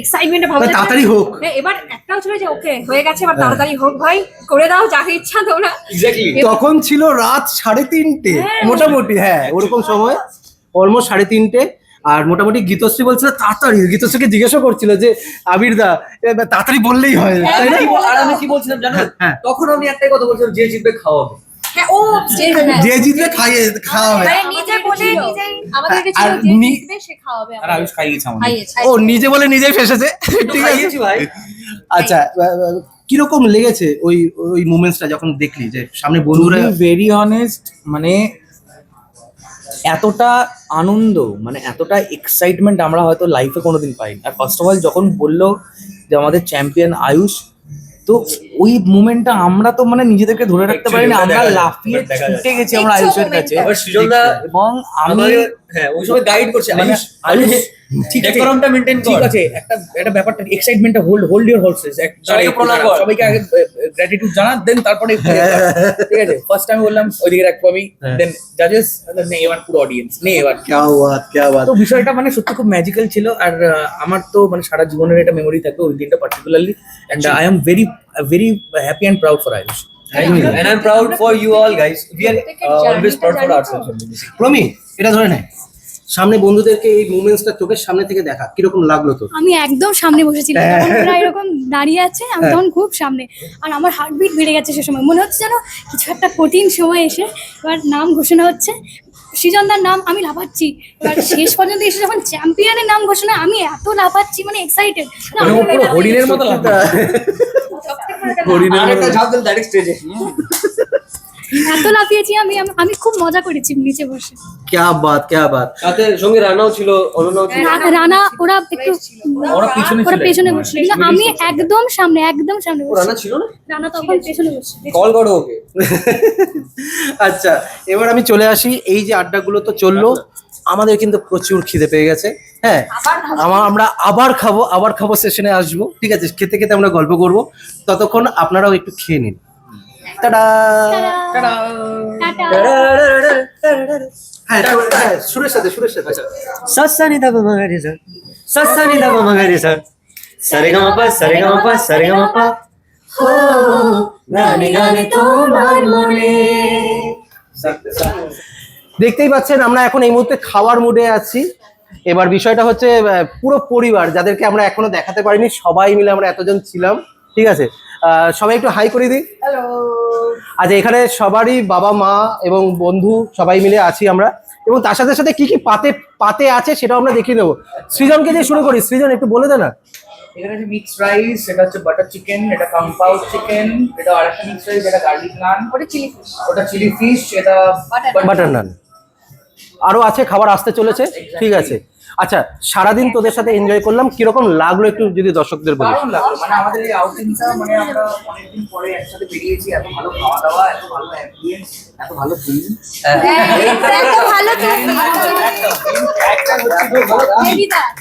এক্সাইটমেন্টে ভালো তাড়াতাড়ি হোক। এবার একটাও ছিল যে ওকে হয়ে গেছে, এবার তাড়াতাড়ি হোক ভাই, করে দাও যাকে ইচ্ছা তোমরা। তখন ছিল রাত 3:30 মোটামুটি, হ্যাঁ ওরকম সময়, অলমোস্ট 3:30। আর মোটামুটি গীতশ্রী বলছিল তাড়াতাড়ি, গীতশ্রীকে জিজ্ঞাসা করছিল যে আবির দা তাড়াতাড়ি বললেই হয়, তাই না? আর আমি কি বলছিলাম জানো, হ্যাঁ। তখন আমি একটাই কথা বলছিলাম, যে জিতবে খাওয়াবে। হ্যাঁ ও যে জিতবে খাওয়াবে। মানে নিজে বলে নিজেই আমাদেরকে আর ছিল যে নি- জিতবে সে খাওয়াবে আর আয়ুষ খাইয়েছে আমাদের। খাইয়েছে। ও নিজে বলে নিজেই ফেসেছে, ঠিক আছে। খাইয়েছি ভাই। আচ্ছা কিরকম লেগেছে ওই ওই মুমেন্টসটা যখন দেখলি যে সামনে বন্ধুরা? ভেরি অনেস্ট, মানে এতটা আনন্দ, মানে এতটা এক্সাইটমেন্ট আমরা হয়তো লাইফে কোনোদিন পাইনি। আর ফার্স্ট অফ অল যখন বললো যে আমাদের চ্যাম্পিয়ন আয়ুষ, তো ওই মুমেন্টটা আমরা তো মানে নিজেদেরকে ধরে রাখতে পারিনি, আমরা লাফিয়ে ছুটে গেছি আমরা আয়ুষের কাছে। এবার সৃজনদা এবং আমি আমাকে হ্যাঁ ওই সময় গাইড করছে, মানে আয়ুষ ঠিক আছে, ডেকোরামটা মেইনটেইন ঠিক কর। আছে, একটা ব্যাপারটা এক্সাইটমেন্টটা হোল্ড ইওর হর্সেস, সবাইকে প্রণাম কর। সবাইকে আগে গ্র্যাটিটিউড জানা, দেন তারপরে ঠিক আছে। ফার্স্ট আমি বললাম ওইদিকে রাখবো আমি, দেন জাজেস, নে এবার পুরো অডিয়েন্স, নে এবার। क्या बात क्या बात। তো বিষয়টা মানে সত্যি খুব ম্যাজিক্যাল ছিল। আর আমার তো মানে সারা জীবনের একটা মেমোরি থাকবে ওই দিনটা particularly, and I am very very happy and proud for Ayush. And I'm proud for you all guys. We are always proud for ourselves. Promi এটা ধরে নেয়, সামনে বন্ধুদেরকে এই মুমেন্টসটা চোখের সামনে থেকে দেখা কিরকম লাগলো তো? আমি একদম সামনে বসেছিলাম, যখন ওরা এরকম দাঁড়িয়ে আছে আমি তখন খুব সামনে, আর আমার হার্টবিট বেড়ে গেছে সে সময়, মনে হচ্ছে যেন কিছু একটা কঠিন সময় এসে এবার নাম ঘোষণা হচ্ছে, সৃজনদার নাম, আমি লাফাচ্ছি। এবার শেষ পর্যন্ত এসে যখন চ্যাম্পিয়নের নাম ঘোষণা, আমি এত লাফাচ্ছি, মানে এক্সাইটেড, মানে ও পুরো হরিণের মতো লাফাচ্ছে। আর একটা ঝাঁপ দিল ডাইরেক্ট স্টেজে। এত লাফিয়েছি আমি আমি খুব মজা করেছি নিচে বসে। क्या बात क्या बात। সাথে সঙ্গে রানাও ছিল, অনন্যাও ছিল। রানা ওরা একটু ওরা পিছনে ছিল। ওরা পেছনে বসছিল, কিন্তু আমি একদম সামনে ও রানা বসছি। ছিল না? রানা তখন পেছনে বসছে। কল করো ওকে। আচ্ছা এবার আমি চলে আসি, এই যে আড্ডাগুলো তো চললো, আমাদের কিন্তু প্রচুর খিদে পেয়ে গেছে। হ্যাঁ আমরা আবার খাবো সেশনে আসবো, ঠিক আছে? খেতে খেতে আমরা গল্প করব, ততক্ষণ আপনারাও একটু খেয়ে নিন। টাটা। টাটা। হ্যাঁ সুরের সাথে সাসানি দাবা মাগারিসা, সাসানি দাবা মাগারিসা, সারেগামাপা সারেগামাপা সারেগামাপা, হো গানে গানে তোমার মনে। দেখতেই পাচ্ছেন আমরা এখন এই মুহূর্তে খাওয়ার মুডে আছি। এবার বিষয়টা হচ্ছে পুরো পরিবার যাদেরকে আমরা এখনো দেখাতে পারিনি, সবাই মিলে আমরা এতজন ছিলাম, ঠিক আছে? সবাই একটু হাই করে দিই। হ্যালো। আচ্ছা এখানে সবারই বাবা মা এবং বন্ধু সবাই মিলে আছি আমরা, এবং তার সাথে সাথে কি কি পাতে আছে সেটাও আমরা দেখিয়ে দেবো। সৃজনকে দিয়ে শুরু করি, সৃজন একটু বলে দে না। এখানে আছে মিক্স রাইস, এটা হচ্ছে বাটার চিকেন, এটা কম্পাউন্ড চিকেন, এটা আরেকটা মিক্স রাইস, এটা গার্লিক নান, ওটা চিলি ফিশ, এটা বাটার নান, আরো আছে, খাবার আসতে চলেছে, ঠিক আছে? আচ্ছা সারাদিন তোদের সাথে এনজয় করলাম, কিরকম লাগলো একটু যদি দর্শকদের বলি। দারুণ লাগলো, মানে আমাদের এই আউটিংটা, মানে আমরা অনেকদিন পরে একসাথে বেরিয়েছি, এত ভালো খাওয়া দাওয়া, এত ভালো অ্যাম্বিয়েন্স, এত ভালো ফিল্ম, ভালো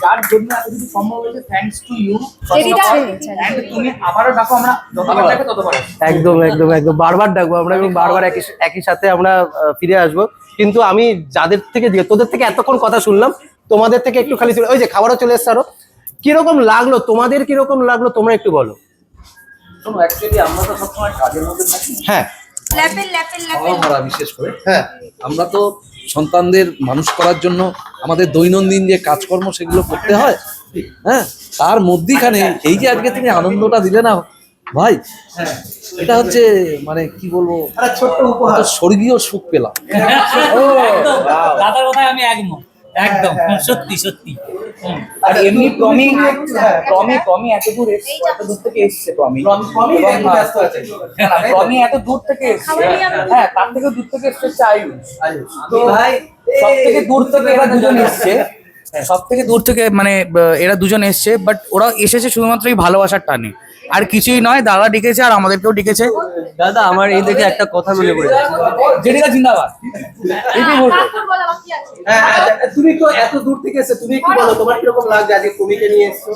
যার জন্য এত কিছু সম্ভব হয়েছে, থ্যাঙ্কস টু ইউ। তুমি আবারও ডাকো, আমরা যতবার ডাকো ততবার আসবো। একদম একদম একদম বারবার ডাকবো আমরা, এবং বারবার একই সাথে আমরা ফিরে আসবো। কিন্তু আমি যাদের থেকে তোদের থেকে এতক্ষণ কথা শুনলাম, তোমাদের থেকে একটু খালি ওই যে খাবারও চলে এসছে আরো, কিরকম লাগলো তোমাদের, কিরকম লাগলো তোমরা একটু বলো। শোনো, অ্যাকচুয়ালি আমরা তো সবসময় কাজের মধ্যে থাকি, হ্যাঁ আমরা বিশেষ করে হ্যাঁ আমরা তো সন্তানদের মানুষ করার জন্য আমাদের দৈনন্দিন যে কাজকর্ম সেগুলো করতে হয়, হ্যাঁ, তার মধ্যিখানে এই যে আজকে তুমি আনন্দটা দিলে না ভাই, এটা হচ্ছে মানে কি বলবো, একটা ছোট্ট উপহার। একটা স্বর্গীয় সুখ পেলাম। দাদার কথায় আমি একদম সত্যি সত্যি। আর এমনি টমি এত দূর এসছে, এত দূর থেকে এসছে টমি এত দূর থেকে এসছে, হ্যাঁ তার থেকে দূর থেকে এসছে হচ্ছে আয়ুষ। তো ভাই সব থেকে দূর থেকে এরা দুজন এসছে, সব থেকে দূর থেকে মানে এরা দুজন এসছে, বাট ওরা এসেছে শুধুমাত্র এই ভালোবাসার টানে, আর কিছুই নয়। দাদা ডেকেছে আর আমাদেরকেও ডেকেছে। দাদা আমার এই দেখে একটা কথা মনে পড়ে যাচ্ছে, জেডিকা জিন্দাবাদ। এটাই বলবো। তুমি তো এত দূর থেকে এসে তুমি কি বলো, তোমার কিরকম লাগছে আজকে কুমিকে নিয়ে এসছো?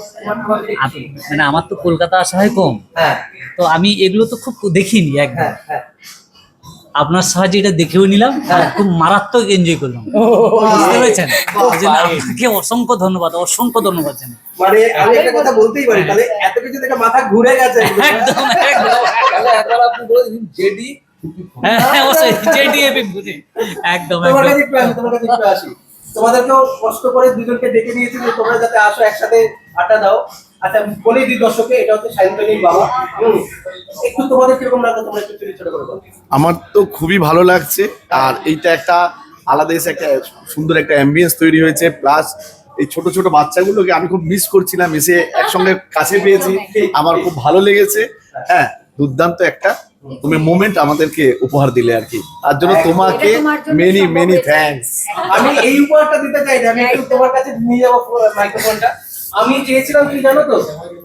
মানে আমার তো কলকাতা আসা হয় কম, হ্যাঁ তো আমি এগুলো তো খুব দেখিনি একদম। আপনার সাহায্যে এটা দেখেও নিলাম আর খুব মারাত্মক এনজয় করলাম, বুঝতে পেরেছেন? এই জন্য আপনাকে অসংখ্য ধন্যবাদ জানাই। মানে আমি একটা কথা বলতেই পারি, তাহলে এত কিছু দেখে মাথা ঘুরে গেছে একদম একদম। তাহলে একবার আপনি বলে দিন জেডি হ্যাঁ অবশ্যই জেডিএপি বুঝি একদম তোমার একদম। কাছে একটু আসি, তোমার কাছে একটু আসি। তোমাদেরকেও কষ্ট করে দুজনকে ডেকে নিয়েছি যে তোমরা যাতে আসো একসাথে আড্ডা দাও। আচ্ছা বলেই দিই দর্শককে, এটা হচ্ছে সায়ন্তনীর বাবা। একটু তোমাদের কিরকম লাগলো, তোমরা একটু ছোট করে বলো। আমার তো খুবই ভালো লাগছে, আর এইটা একটা আলাদা এসে একটা সুন্দর একটা অ্যাম্বিয়েন্স তৈরি হয়েছে, প্লাস এই ছোট ছোট বাচ্চাগুলোকে আমি খুব মিস করছিলাম, এসে একসঙ্গে কাছে পেয়েছি, আমার খুব ভালো লেগেছে। হ্যাঁ, দুর্দান্ত একটা তুমি মোমেন্ট আমাদেরকে উপহার দিলে আর কি, তার জন্য তোমাকে মেনি মেনি থ্যাঙ্কস। আমি এই উপহারটা দিতে চাই না, আমি একটু তোমার কাছে নিয়ে যাবো মাইক্রোফোনটা। আমি চেয়েছিলাম কি জানো তো,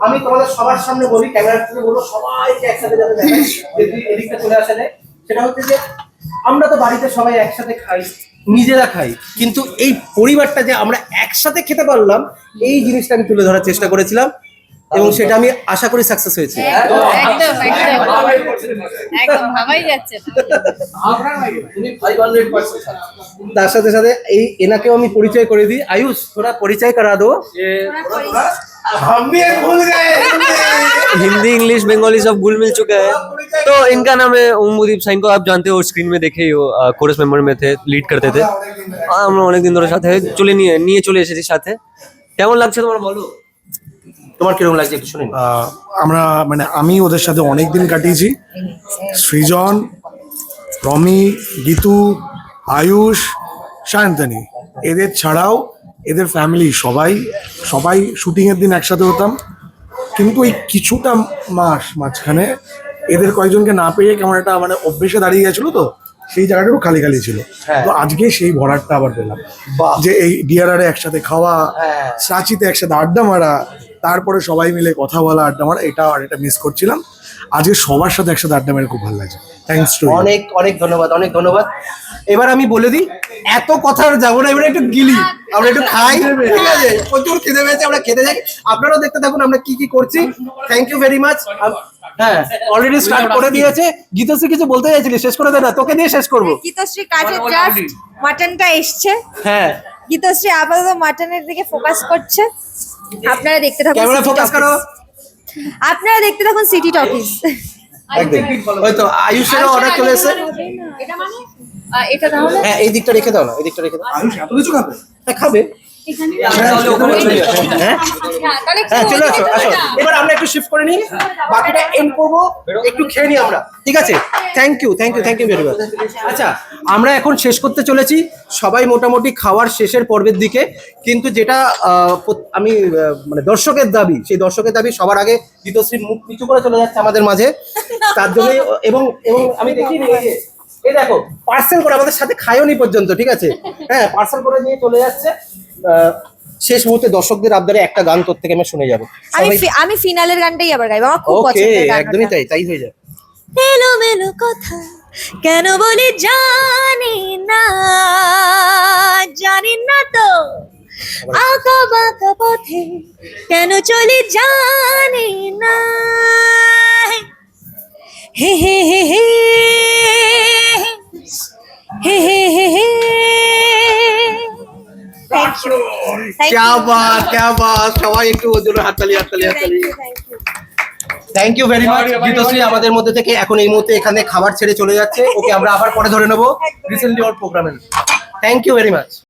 আমি তোমাদের সবার সামনে বলি, ক্যামেরার সামনে বলবো সবাইকে একসাথে যাতে দেখাই, যে তুই এদিকটা চলে আসে না। সেটা হচ্ছে যে আমরা তো বাড়িতে সবাই একসাথে খাই, নিজেরা খাই, কিন্তু এই পরিবারটা যে আমরা একসাথে খেতে পারলাম, এই জিনিসটা আমি তুলে ধরার চেষ্টা করেছিলাম, এবং সেটা আমি আশা করি সাকসেস হয়েছে। একদম ভাবাই যাচ্ছে তুমি 500% তার সাথে সাথে এই এনাকেও আমি পরিচয় করে দিই। আয়ুষ, थोड़ा परिचय करा दो। हम भी भूल गए। हिंदी इंग्लिश बंगाली सब घुल मिल चुका है। तो इनका नाम है ओमदीप साइन को आप जानते हो, स्क्रीन में देखे ही हो, कोरस मेंबर में थे, लीड करते थे। আমরা অনেক দিন ধরে সাথে নিয়ে চলে এসেছি সাথে। কেমন লাগছে তোমার বলো? তোমার কিরকম লাগছে একটু শুনুন। আমরা মানে আমি ওদের সাথে অনেক দিন কাটিয়েছি। সৃজন, রমি, গীতু, আয়ুষ, সায়ন্তনী, এদের ছাড়াও এদের ফ্যামিলি সবাই শুটিং এর দিন একসাথে হতাম, কিন্তু এই কিছুটা মাঝখানে এদের কয়েকজনকে না পেয়ে কেমন একটা মানে অভ্যেসে দাঁড়িয়ে গেছিল, তো সেই জায়গাটা একটু খালি খালি ছিল। তো আজকে সেই ভরাটটা আবার পেলাম, যে এই ডিআরআরে একসাথে খাওয়া, সাচিতে একসাথে আড্ডা মারা, তারপরে সবাই মিলে কথা বলা, আড্ডা মারা, এটা মিস করছিলাম। আজকে সবার সাথে একসাথে আড্ডা মেরে খুব ভালো লাগছে। থ্যাঙ্কস টু অনেক অনেক ধন্যবাদ, অনেক ধন্যবাদ। এবার আমি বলে দিই, এত কথা আর যাবো না, এবার একটু গিলি, আমরা একটু খাই, ঠিক আছে? প্রচুর খিদে পেয়েছে, আমরা খেতে যাই। আপনারাও দেখতে থাকুন আমরা কি কি করছি। Thank you very much. হ্যাঁ, অলরেডি স্টার্ট করে দিয়েছে। গীতশ্রী কিছু বলতে চাইছিলি, শেষ করে দে না, তোকে দিয়ে শেষ করবো। গীতশ্রী কাছে জাস্ট মাটনটা এসছে, হ্যাঁ, গীতশ্রী আপাতত মাটনের দিকে ফোকাস করছে। আপনারা দেখতে থাকুন, ক্যামেরা City ফোকাস Talkies। করো। আপনারা দেখতে থাকুন সিটি টকিজ। একদম হয়তো আয়ুষেরও অর্ডার চলে এসেছে। এটা মানে এটা তাহলে হ্যাঁ, এই দিকটা রেখে দাও না, এই দিকটা রেখে দাও। আয়ুষ এত কিছু খাবে? হ্যাঁ, খাবে। হ্যাঁ হ্যাঁ, চলে আসো আসো। এবার আমরা একটু শিফট করে নিই, বাকিটা এন্ড করবো, একটু খেয়ে নিই আমরা, ঠিক আছে? Thank you very much. আচ্ছা, আমরা এখন শেষ করতে চলেছি, সবাই মোটামুটি খাওয়ার শেষের পর্বের দিকে। কিন্তু যেটা আমি মানে দর্শকের দাবি, সেই দর্শকের দাবি সবার আগে গীতশ্রী মুখ নিচু করে চলে যাচ্ছে আমাদের মাঝে, তার জন্য। এবং আমি দেখি এই দেখো পার্সেল করে আমাদের সাথে খায়নি পর্যন্ত, ঠিক আছে? হ্যাঁ, পার্সেল করে নিয়ে চলে যাচ্ছে। শেষ মুহূর্তে দর্শকদের আবদারে একটা গান তোর থেকে আমি শুনে যাবো। আমি ফিনালের গানটাই আবার গাইবো, আমার খুব ওকে, পছন্দের গান। একদমই তাই হয়ে যায়। এলোমেলো কথা কেন বলি জানি না তো, আঁকা বাঁকা পথে কেন চলি জানি না, হে হে হে হে হে হে হে হে। क्या बात, সবাই একটু ওর জন্য হাততালি। Thank you very much. Geetashree আমাদের মধ্যে থেকে এখন এই মুহূর্তে এখানে খাবার ছেড়ে চলে যাচ্ছে, ওকে আমরা আবার পরে ধরে নেবো রিসেন্টলি ওর প্রোগ্রামে। Thank you very much.